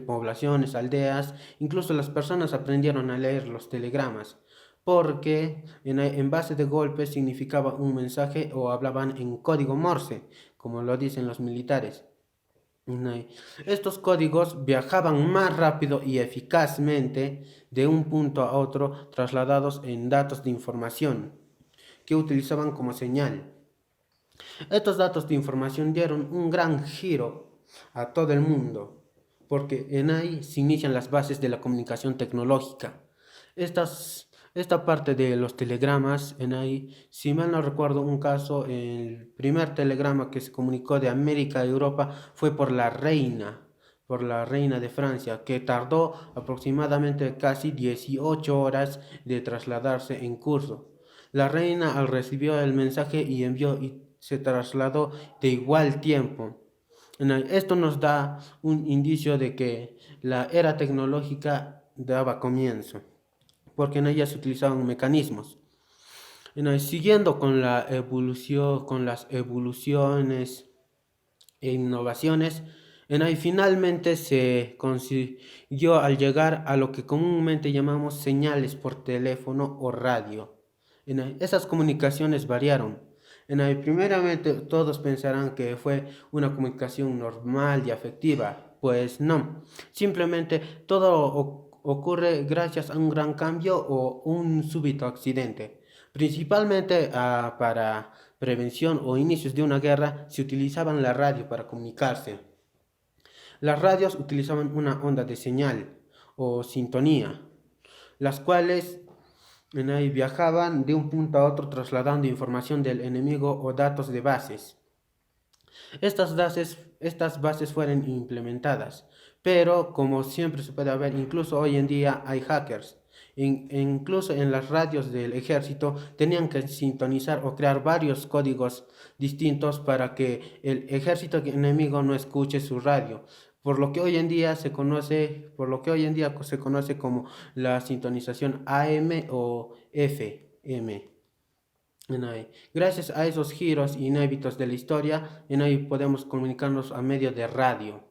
poblaciones, aldeas. Incluso las personas aprendieron a leer los telegramas, porque en base de golpes significaba un mensaje o hablaban en código Morse, como lo dicen los militares. Estos códigos viajaban más rápido y eficazmente de un punto a otro, trasladados en datos de información que utilizaban como señal. Estos datos de información dieron un gran giro a todo el mundo, porque en ahí se inician las bases de la comunicación tecnológica. Esta parte de los telegramas, si mal no recuerdo un caso, el primer telegrama que se comunicó de América a Europa fue por la reina de Francia, que tardó aproximadamente casi 18 horas de trasladarse en curso. La reina al recibió el mensaje y envió y se trasladó de igual tiempo. Esto nos da un indicio de que la era tecnológica daba comienzo, porque en ella se utilizaban mecanismos. Siguiendo con con las evoluciones e innovaciones, finalmente se consiguió al llegar a lo que comúnmente llamamos señales por teléfono o radio. Esas comunicaciones variaron. Primeramente todos pensarán que fue una comunicación normal y afectiva, pues no, simplemente todo ocurre gracias a un gran cambio o un súbito accidente. Principalmente para prevención o inicios de una guerra se utilizaban la radio para comunicarse. Las radios utilizaban una onda de señal o sintonía, las cuales viajaban de un punto a otro trasladando información del enemigo o datos de bases. Estas bases fueron implementadas, pero como siempre se puede ver, incluso hoy en día hay hackers. Incluso en las radios del ejército tenían que sintonizar o crear varios códigos distintos para que el ejército enemigo no escuche su radio, por lo que hoy en día se conoce como la sintonización AM o FM. Gracias a esos giros inéditos de la historia, en ahí podemos comunicarnos a medio de radio.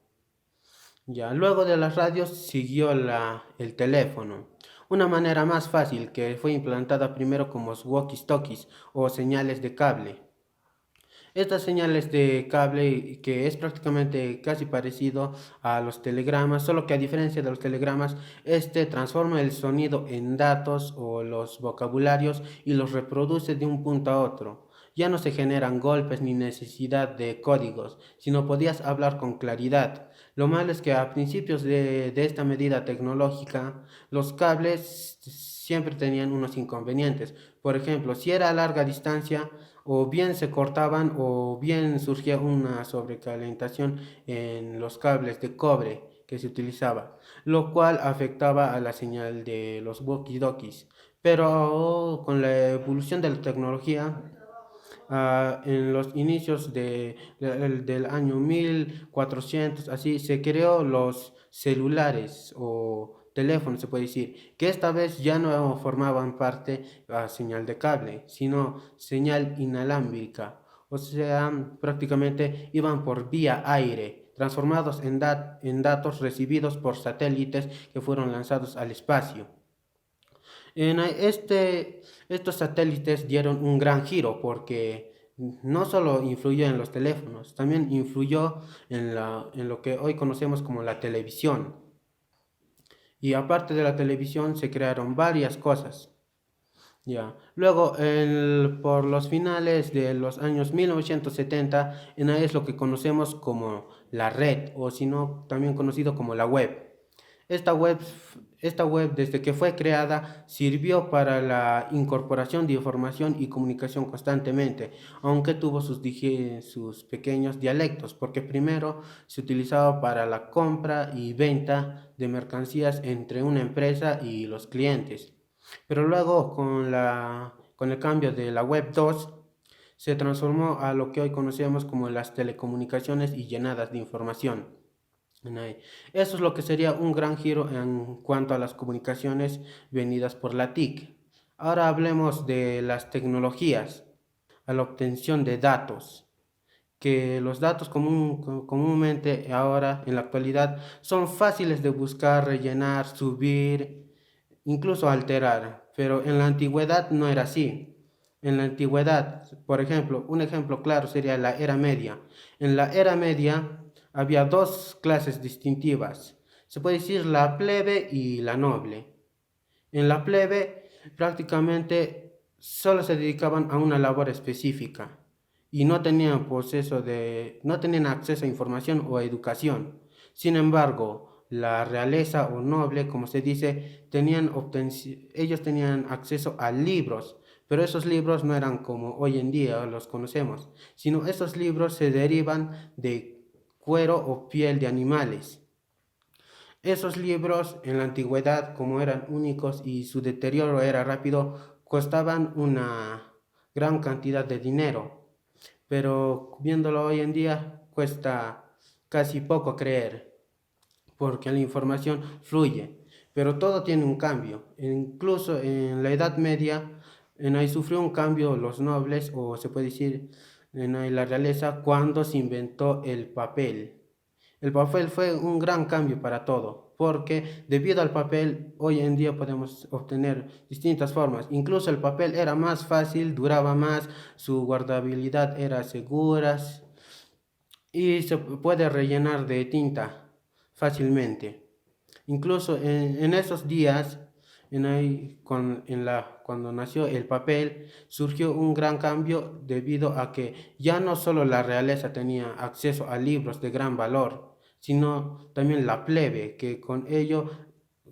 Ya, luego de las radios siguió el teléfono, una manera más fácil que fue implantada primero como walkie-talkies o señales de cable. Estas señales de cable que es prácticamente casi parecido a los telegramas, solo que a diferencia de los telegramas, este transforma el sonido en datos o los vocabularios y los reproduce de un punto a otro. Ya no se generan golpes ni necesidad de códigos, sino podías hablar con claridad. Lo malo es que a principios de esta medida tecnológica, los cables siempre tenían unos inconvenientes. Por ejemplo, si era a larga distancia, o bien se cortaban o bien surgía una sobrecalentación en los cables de cobre que se utilizaba, lo cual afectaba a la señal de los walkie-talkies. Pero con la evolución de la tecnología, en los inicios del año 1400, así se creó los celulares o teléfonos, se puede decir, que esta vez ya no formaban parte a señal de cable, sino señal inalámbrica, o sea, prácticamente iban por vía aire, transformados en datos recibidos por satélites que fueron lanzados al espacio. Estos satélites dieron un gran giro porque no solo influyó en los teléfonos, también influyó en lo que hoy conocemos como la televisión. Y aparte de la televisión se crearon varias cosas. Ya. Luego, por los finales de los años 1970, es lo que conocemos como la red, o si no, también conocido como la web. Esta web, esta web, desde que fue creada, sirvió para la incorporación de información y comunicación constantemente, aunque tuvo sus pequeños dialectos, porque primero se utilizaba para la compra y venta de mercancías entre una empresa y los clientes. Pero luego, con el cambio de la web 2, se transformó a lo que hoy conocemos como las telecomunicaciones y llenadas de información. Eso es lo que sería un gran giro en cuanto a las comunicaciones venidas por la TIC. Ahora hablemos de las tecnologías a la obtención de datos, que los datos comúnmente ahora en la actualidad son fáciles de buscar, rellenar, subir, incluso alterar, pero en la antigüedad no era así. En la antigüedad, por ejemplo, un ejemplo claro sería la Era Media. En la Era Media había dos clases distintivas, se puede decir la plebe y la noble. En la plebe prácticamente solo se dedicaban a una labor específica y no tenían acceso a información o a educación. Sin embargo, la realeza o noble, como se dice, ellos tenían acceso a libros, pero esos libros no eran como hoy en día los conocemos, sino esos libros se derivan de cuero o piel de animales. Esos libros en la antigüedad, como eran únicos y su deterioro era rápido, costaban una gran cantidad de dinero, pero viéndolo hoy en día cuesta casi poco creer, porque la información fluye, pero todo tiene un cambio. Incluso en la Edad Media, ahí sufrió un cambio los nobles, o se puede decir en ahí la realeza, cuando se inventó el papel. El papel fue un gran cambio para todo, porque debido al papel hoy en día podemos obtener distintas formas. Incluso el papel era más fácil, duraba más, su guardabilidad era segura y se puede rellenar de tinta fácilmente. Incluso en esos días, cuando nació el papel, surgió un gran cambio debido a que ya no solo la realeza tenía acceso a libros de gran valor, sino también la plebe, que con ello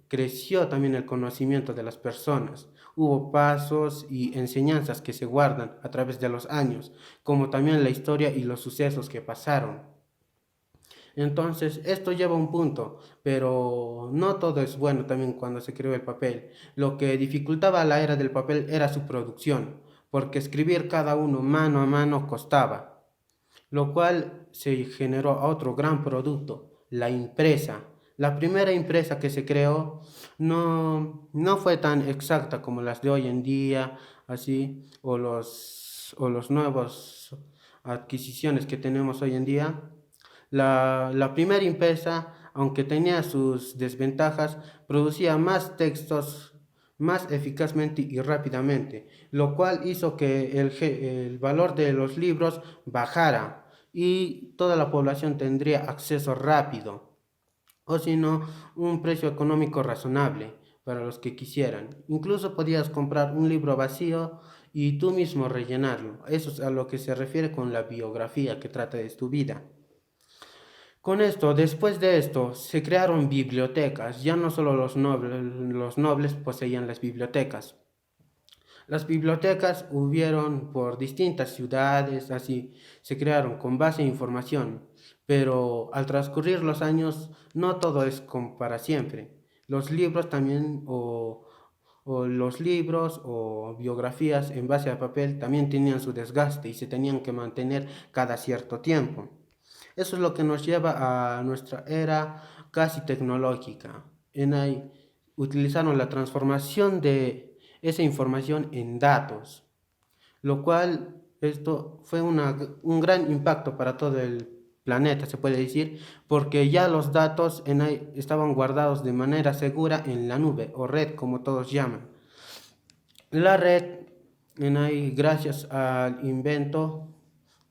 creció también el conocimiento de las personas. Hubo pasos y enseñanzas que se guardan a través de los años, como también la historia y los sucesos que pasaron. Entonces, esto lleva a un punto, pero no todo es bueno también cuando se creó el papel. Lo que dificultaba la era del papel era su producción, porque escribir cada uno mano a mano costaba, lo cual se generó otro gran producto, la impresa. La primera impresa que se creó no fue tan exacta como las de hoy en día, así, o los nuevos adquisiciones que tenemos hoy en día. La primera impresa, aunque tenía sus desventajas, producía más textos más eficazmente y rápidamente, lo cual hizo que el valor de los libros bajara y toda la población tendría acceso rápido, o si no, un precio económico razonable para los que quisieran. Incluso podías comprar un libro vacío y tú mismo rellenarlo. Eso es a lo que se refiere con la biografía que trata de tu vida. Con esto, después de esto, se crearon bibliotecas. Ya no solo los nobles poseían las bibliotecas. Las bibliotecas hubieron por distintas ciudades, así se crearon con base en información, pero al transcurrir los años no todo es como para siempre. Los libros también o los libros o biografías en base a papel también tenían su desgaste y se tenían que mantener cada cierto tiempo. Eso es lo que nos lleva a nuestra era casi tecnológica. En ahí utilizaron la transformación de esa información en datos, lo cual esto fue un gran impacto para todo el planeta, se puede decir, porque ya los datos en ahí estaban guardados de manera segura en la nube o red, como todos llaman. La red, en ahí, gracias al invento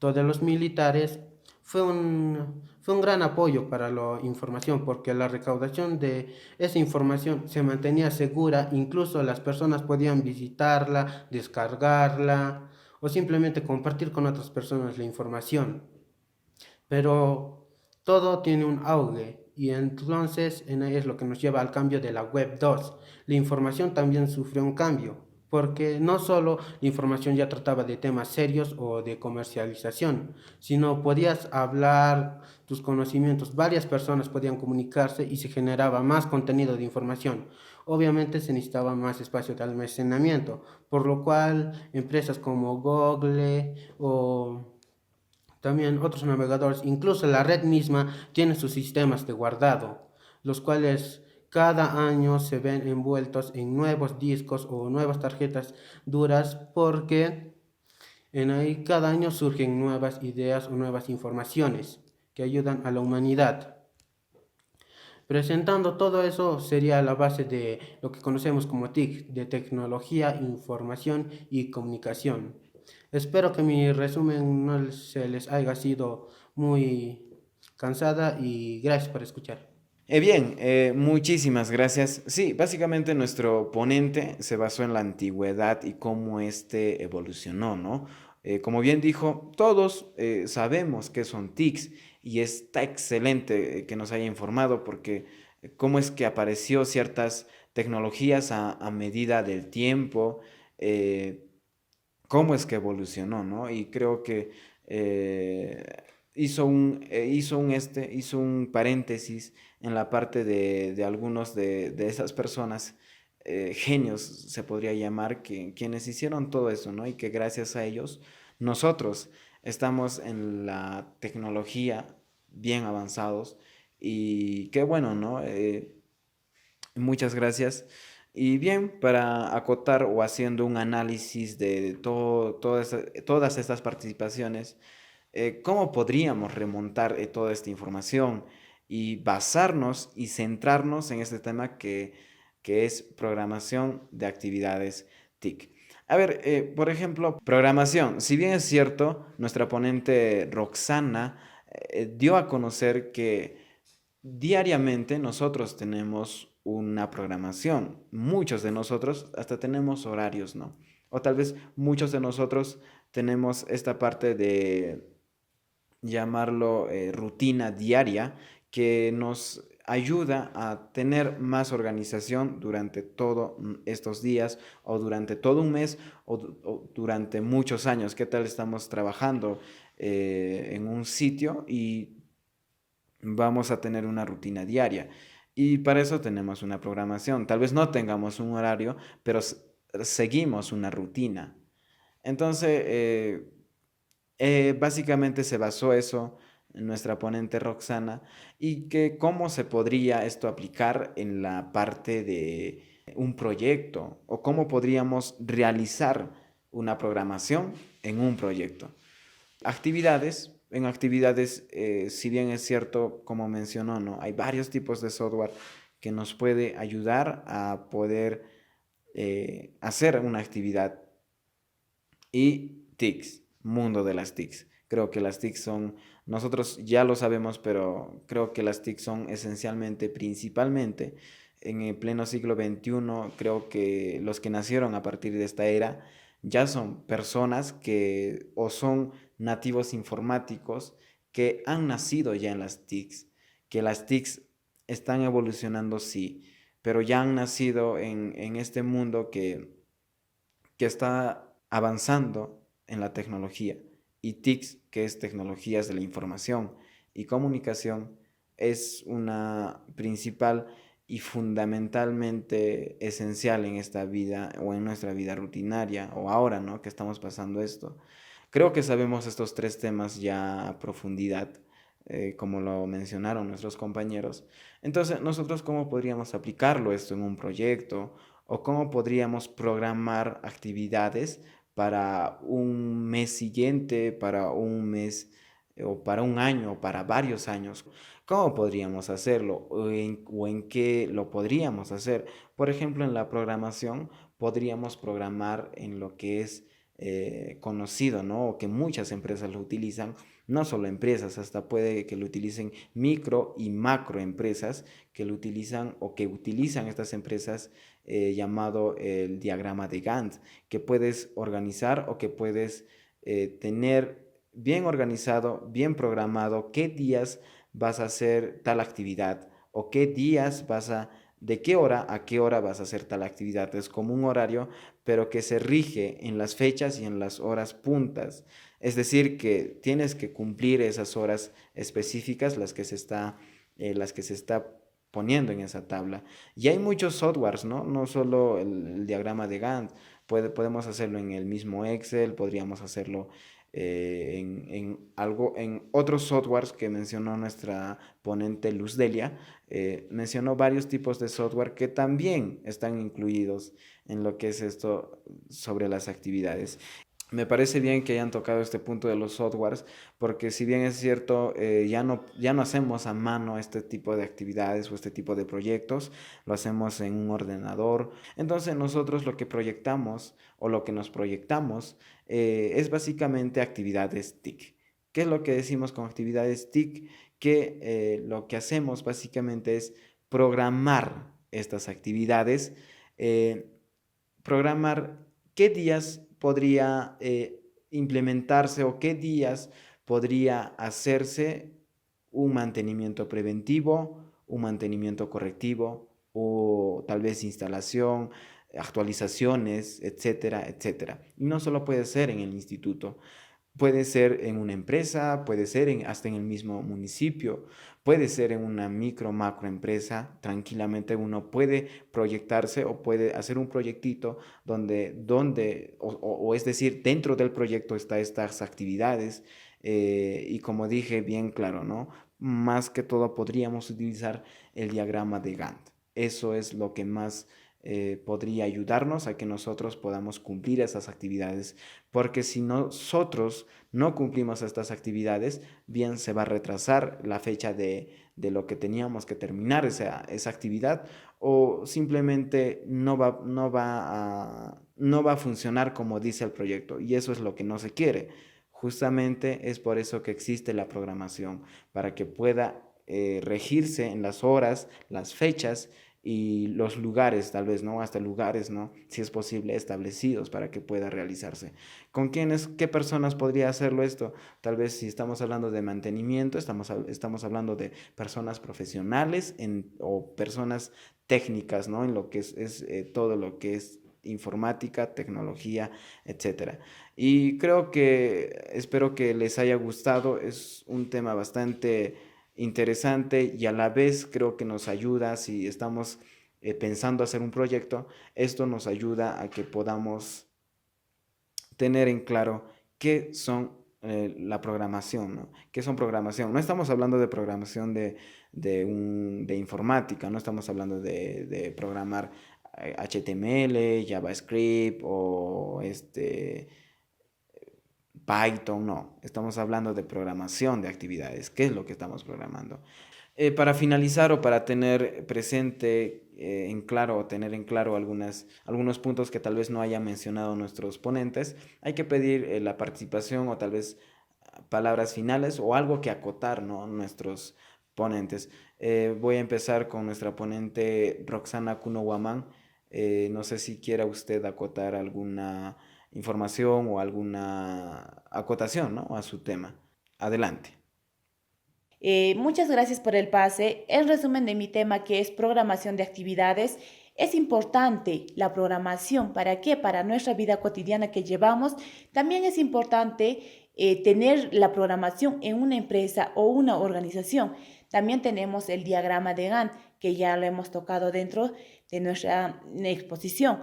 de los militares, fue un gran apoyo para la información, porque la recaudación de esa información se mantenía segura, incluso las personas podían visitarla, descargarla o simplemente compartir con otras personas la información. Pero todo tiene un auge y entonces en ahí es lo que nos lleva al cambio de la web 2. La información también sufrió un cambio, porque no solo la información ya trataba de temas serios o de comercialización, sino podías hablar tus conocimientos, varias personas podían comunicarse y se generaba más contenido de información. Obviamente se necesitaba más espacio de almacenamiento, por lo cual empresas como Google o también otros navegadores, incluso la red misma, tiene sus sistemas de guardado, los cuales cada año se ven envueltos en nuevos discos o nuevas tarjetas duras porque en ahí cada año surgen nuevas ideas o nuevas informaciones que ayudan a la humanidad. Presentando todo eso sería la base de lo que conocemos como TIC, de tecnología, información y comunicación. Espero que mi resumen no se les haya sido muy cansada y gracias por escuchar. Bien, muchísimas gracias. Sí, básicamente nuestro ponente se basó en la antigüedad y cómo este evolucionó, ¿no? Como bien dijo, todos sabemos qué son TICs y está excelente que nos haya informado porque cómo es que apareció ciertas tecnologías a medida del tiempo, eh, cómo es que evolucionó, ¿no? Y creo que hizo un paréntesis en la parte de algunos de esas personas, genios se podría llamar, quienes hicieron todo eso, ¿no? Y que gracias a ellos nosotros estamos en la tecnología bien avanzados y qué bueno, ¿no? Muchas gracias. Y bien, para acotar o haciendo un análisis de todas estas participaciones, ¿cómo podríamos remontar toda esta información y basarnos y centrarnos en este tema que es programación de actividades TIC? A ver, por ejemplo, programación. Si bien es cierto, nuestra ponente Roxana dio a conocer que diariamente nosotros tenemos una programación. Muchos de nosotros hasta tenemos horarios, ¿no? O tal vez muchos de nosotros tenemos esta parte de llamarlo rutina diaria que nos ayuda a tener más organización durante todos estos días o durante todo un mes o durante muchos años. ¿Qué tal estamos trabajando en un sitio y vamos a tener una rutina diaria? Y para eso tenemos una programación. Tal vez no tengamos un horario, pero seguimos una rutina. Entonces, básicamente se basó eso nuestra ponente Roxana, y que cómo se podría esto aplicar en la parte de un proyecto o cómo podríamos realizar una programación en un proyecto. En actividades, si bien es cierto, como mencionó, ¿no? Hay varios tipos de software que nos puede ayudar a poder hacer una actividad. Y TICs, mundo de las TICs. Creo que las TICs son, nosotros ya lo sabemos, pero creo que las TICs son esencialmente, principalmente, en el pleno siglo XXI, creo que los que nacieron a partir de esta era ya son personas que o son nativos informáticos que han nacido ya en las TICs, que las TICs están evolucionando, sí, pero ya han nacido en este mundo que está avanzando en la tecnología. Y TICS, que es tecnologías de la información y comunicación, es una principal y fundamentalmente esencial en esta vida o en nuestra vida rutinaria o ahora, ¿no? Que estamos pasando esto. Creo que sabemos estos tres temas ya a profundidad, como lo mencionaron nuestros compañeros. Entonces, nosotros cómo podríamos aplicarlo esto en un proyecto o cómo podríamos programar actividades para un mes siguiente, para un mes o para un año o para varios años. ¿Cómo podríamos hacerlo o en qué lo podríamos hacer? Por ejemplo, en la programación podríamos programar en lo que es conocido, ¿no? O que muchas empresas lo utilizan, no solo empresas, hasta puede que lo utilicen micro y macro empresas que lo utilizan o que utilizan estas empresas llamado el diagrama de Gantt, que puedes organizar o que puedes tener bien organizado, bien programado qué días vas a hacer tal actividad o qué días vas a, de qué hora a qué hora vas a hacer tal actividad. Es como un horario, pero que se rige en las fechas y en las horas puntas. Es decir, que tienes que cumplir esas horas específicas, las que se está poniendo en esa tabla. Y hay muchos softwares, ¿no? No solo el diagrama de Gantt. Podemos hacerlo en el mismo Excel, podríamos hacerlo en otros softwares que mencionó nuestra ponente Luz Delia. Mencionó varios tipos de software que también están incluidos en lo que es esto sobre las actividades. Me parece bien que hayan tocado este punto de los softwares, porque si bien es cierto, ya no hacemos a mano este tipo de actividades o este tipo de proyectos, lo hacemos en un ordenador. Entonces nosotros lo que proyectamos o lo que nos proyectamos es básicamente actividades TIC. ¿Qué es lo que decimos con actividades TIC? Que lo que hacemos básicamente es programar estas actividades, eh, programar qué días podría implementarse o qué días podría hacerse un mantenimiento preventivo, un mantenimiento correctivo o tal vez instalación, actualizaciones, etcétera, etcétera. Y no solo puede ser en el instituto, puede ser en una empresa, puede ser hasta en el mismo municipio, puede ser en una micro, macro empresa. Tranquilamente uno puede proyectarse o puede hacer un proyectito o es decir, dentro del proyecto está estas actividades. Y como dije bien claro, ¿no? Más que todo podríamos utilizar el diagrama de Gantt. Eso es lo que más podría ayudarnos a que nosotros podamos cumplir esas actividades, porque si nosotros no cumplimos estas actividades, bien se va a retrasar la fecha de lo que teníamos que terminar esa actividad, o simplemente no va a funcionar como dice el proyecto, y eso es lo que no se quiere. Justamente es por eso que existe la programación, para que pueda regirse en las horas, las fechas y los lugares, tal vez, ¿no? Hasta lugares, ¿no? Si es posible, establecidos para que pueda realizarse. ¿Con quiénes, qué personas podría hacerlo esto? Tal vez si estamos hablando de mantenimiento, estamos hablando de personas profesionales o personas técnicas, ¿no? En lo que es todo lo que es informática, tecnología, etcétera. Y espero que les haya gustado. Es un tema bastante interesante y a la vez creo que nos ayuda si estamos pensando hacer un proyecto. Esto nos ayuda a que podamos tener en claro qué son la programación, ¿no? ¿Qué son programación? No estamos hablando de programación de informática, no estamos hablando de programar HTML, JavaScript o Python, no. Estamos hablando de programación de actividades. ¿Qué es lo que estamos programando? Para finalizar o para tener presente en claro o tener en claro algunos puntos que tal vez no hayan mencionado nuestros ponentes, hay que pedir la participación o tal vez palabras finales o algo que acotar, ¿no? Nuestros ponentes. Voy a empezar con nuestra ponente Roxana Cuno Guamán. No sé si quiera usted acotar alguna información o alguna acotación, ¿no? A su tema. Adelante. Muchas gracias por el pase. El resumen de mi tema, que es programación de actividades. Es importante la programación. ¿Para qué? Para nuestra vida cotidiana que llevamos. También es importante tener la programación en una empresa o una organización. También tenemos el diagrama de Gantt, que ya lo hemos tocado dentro de nuestra exposición.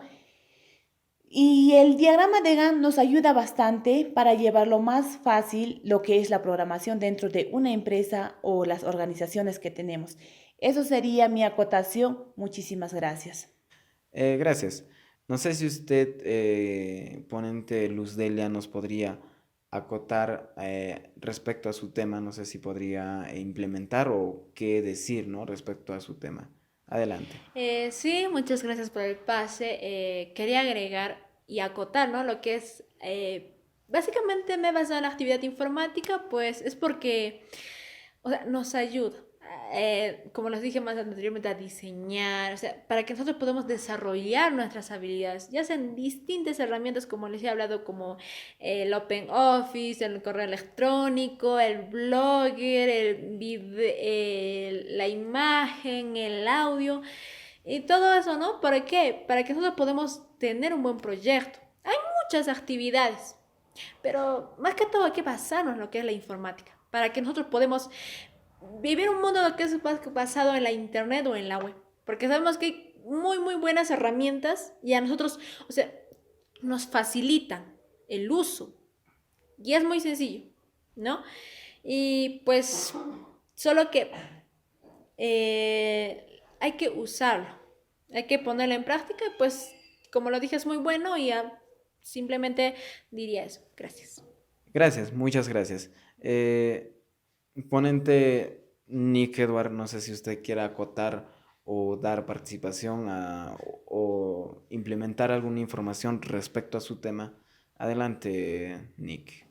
Y el diagrama de Gantt nos ayuda bastante para llevarlo más fácil lo que es la programación dentro de una empresa o las organizaciones que tenemos. Eso sería mi acotación. Muchísimas gracias. Gracias. No sé si usted, ponente Luz Delia, nos podría acotar respecto a su tema. No sé si podría implementar o qué decir, ¿no? Respecto a su tema. Adelante. Sí, muchas gracias por el pase. Quería agregar y acotar, ¿no? Lo que es, básicamente me he basado en la actividad informática, pues es porque, o sea, nos ayuda, como les dije más anteriormente, a diseñar, o sea, para que nosotros podamos desarrollar nuestras habilidades, ya sean distintas herramientas, como les he hablado, como el Open Office, el correo electrónico, el Blogger, la imagen, el audio. Y todo eso, ¿no? ¿Para qué? Para que nosotros podamos tener un buen proyecto. Hay muchas actividades, pero más que todo hay que basarnos en lo que es la informática, para que nosotros podamos vivir un mundo que es basado en la internet o en la web, porque sabemos que hay muy, muy buenas herramientas y a nosotros, o sea, nos facilitan el uso y es muy sencillo, ¿no? Y pues, solo que hay que usarlo, hay que ponerlo en práctica, pues como lo dije es muy bueno y ya simplemente diría eso. Gracias. Gracias, muchas gracias. Ponente Nick Edward, no sé si usted quiera acotar o dar participación o implementar alguna información respecto a su tema. Adelante, Nick.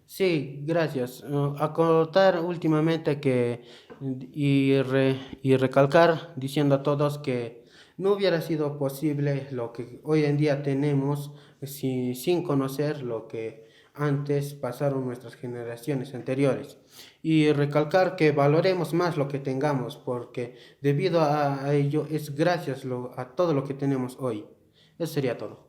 Sí, gracias. Acotar últimamente que y recalcar diciendo a todos que no hubiera sido posible lo que hoy en día tenemos sin conocer lo que antes pasaron nuestras generaciones anteriores. Y recalcar que valoremos más lo que tengamos, porque debido a ello es gracias a todo lo que tenemos hoy. Eso sería todo.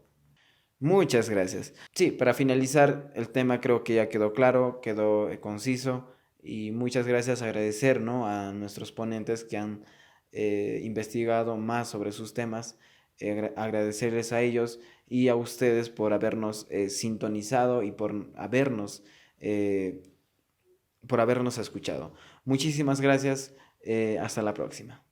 Muchas gracias. Sí, para finalizar, el tema creo que ya quedó claro, quedó conciso y muchas gracias, agradecer, ¿no? A nuestros ponentes que han investigado más sobre sus temas, agradecerles a ellos y a ustedes por habernos sintonizado y eh, por habernos escuchado. Muchísimas gracias, hasta la próxima.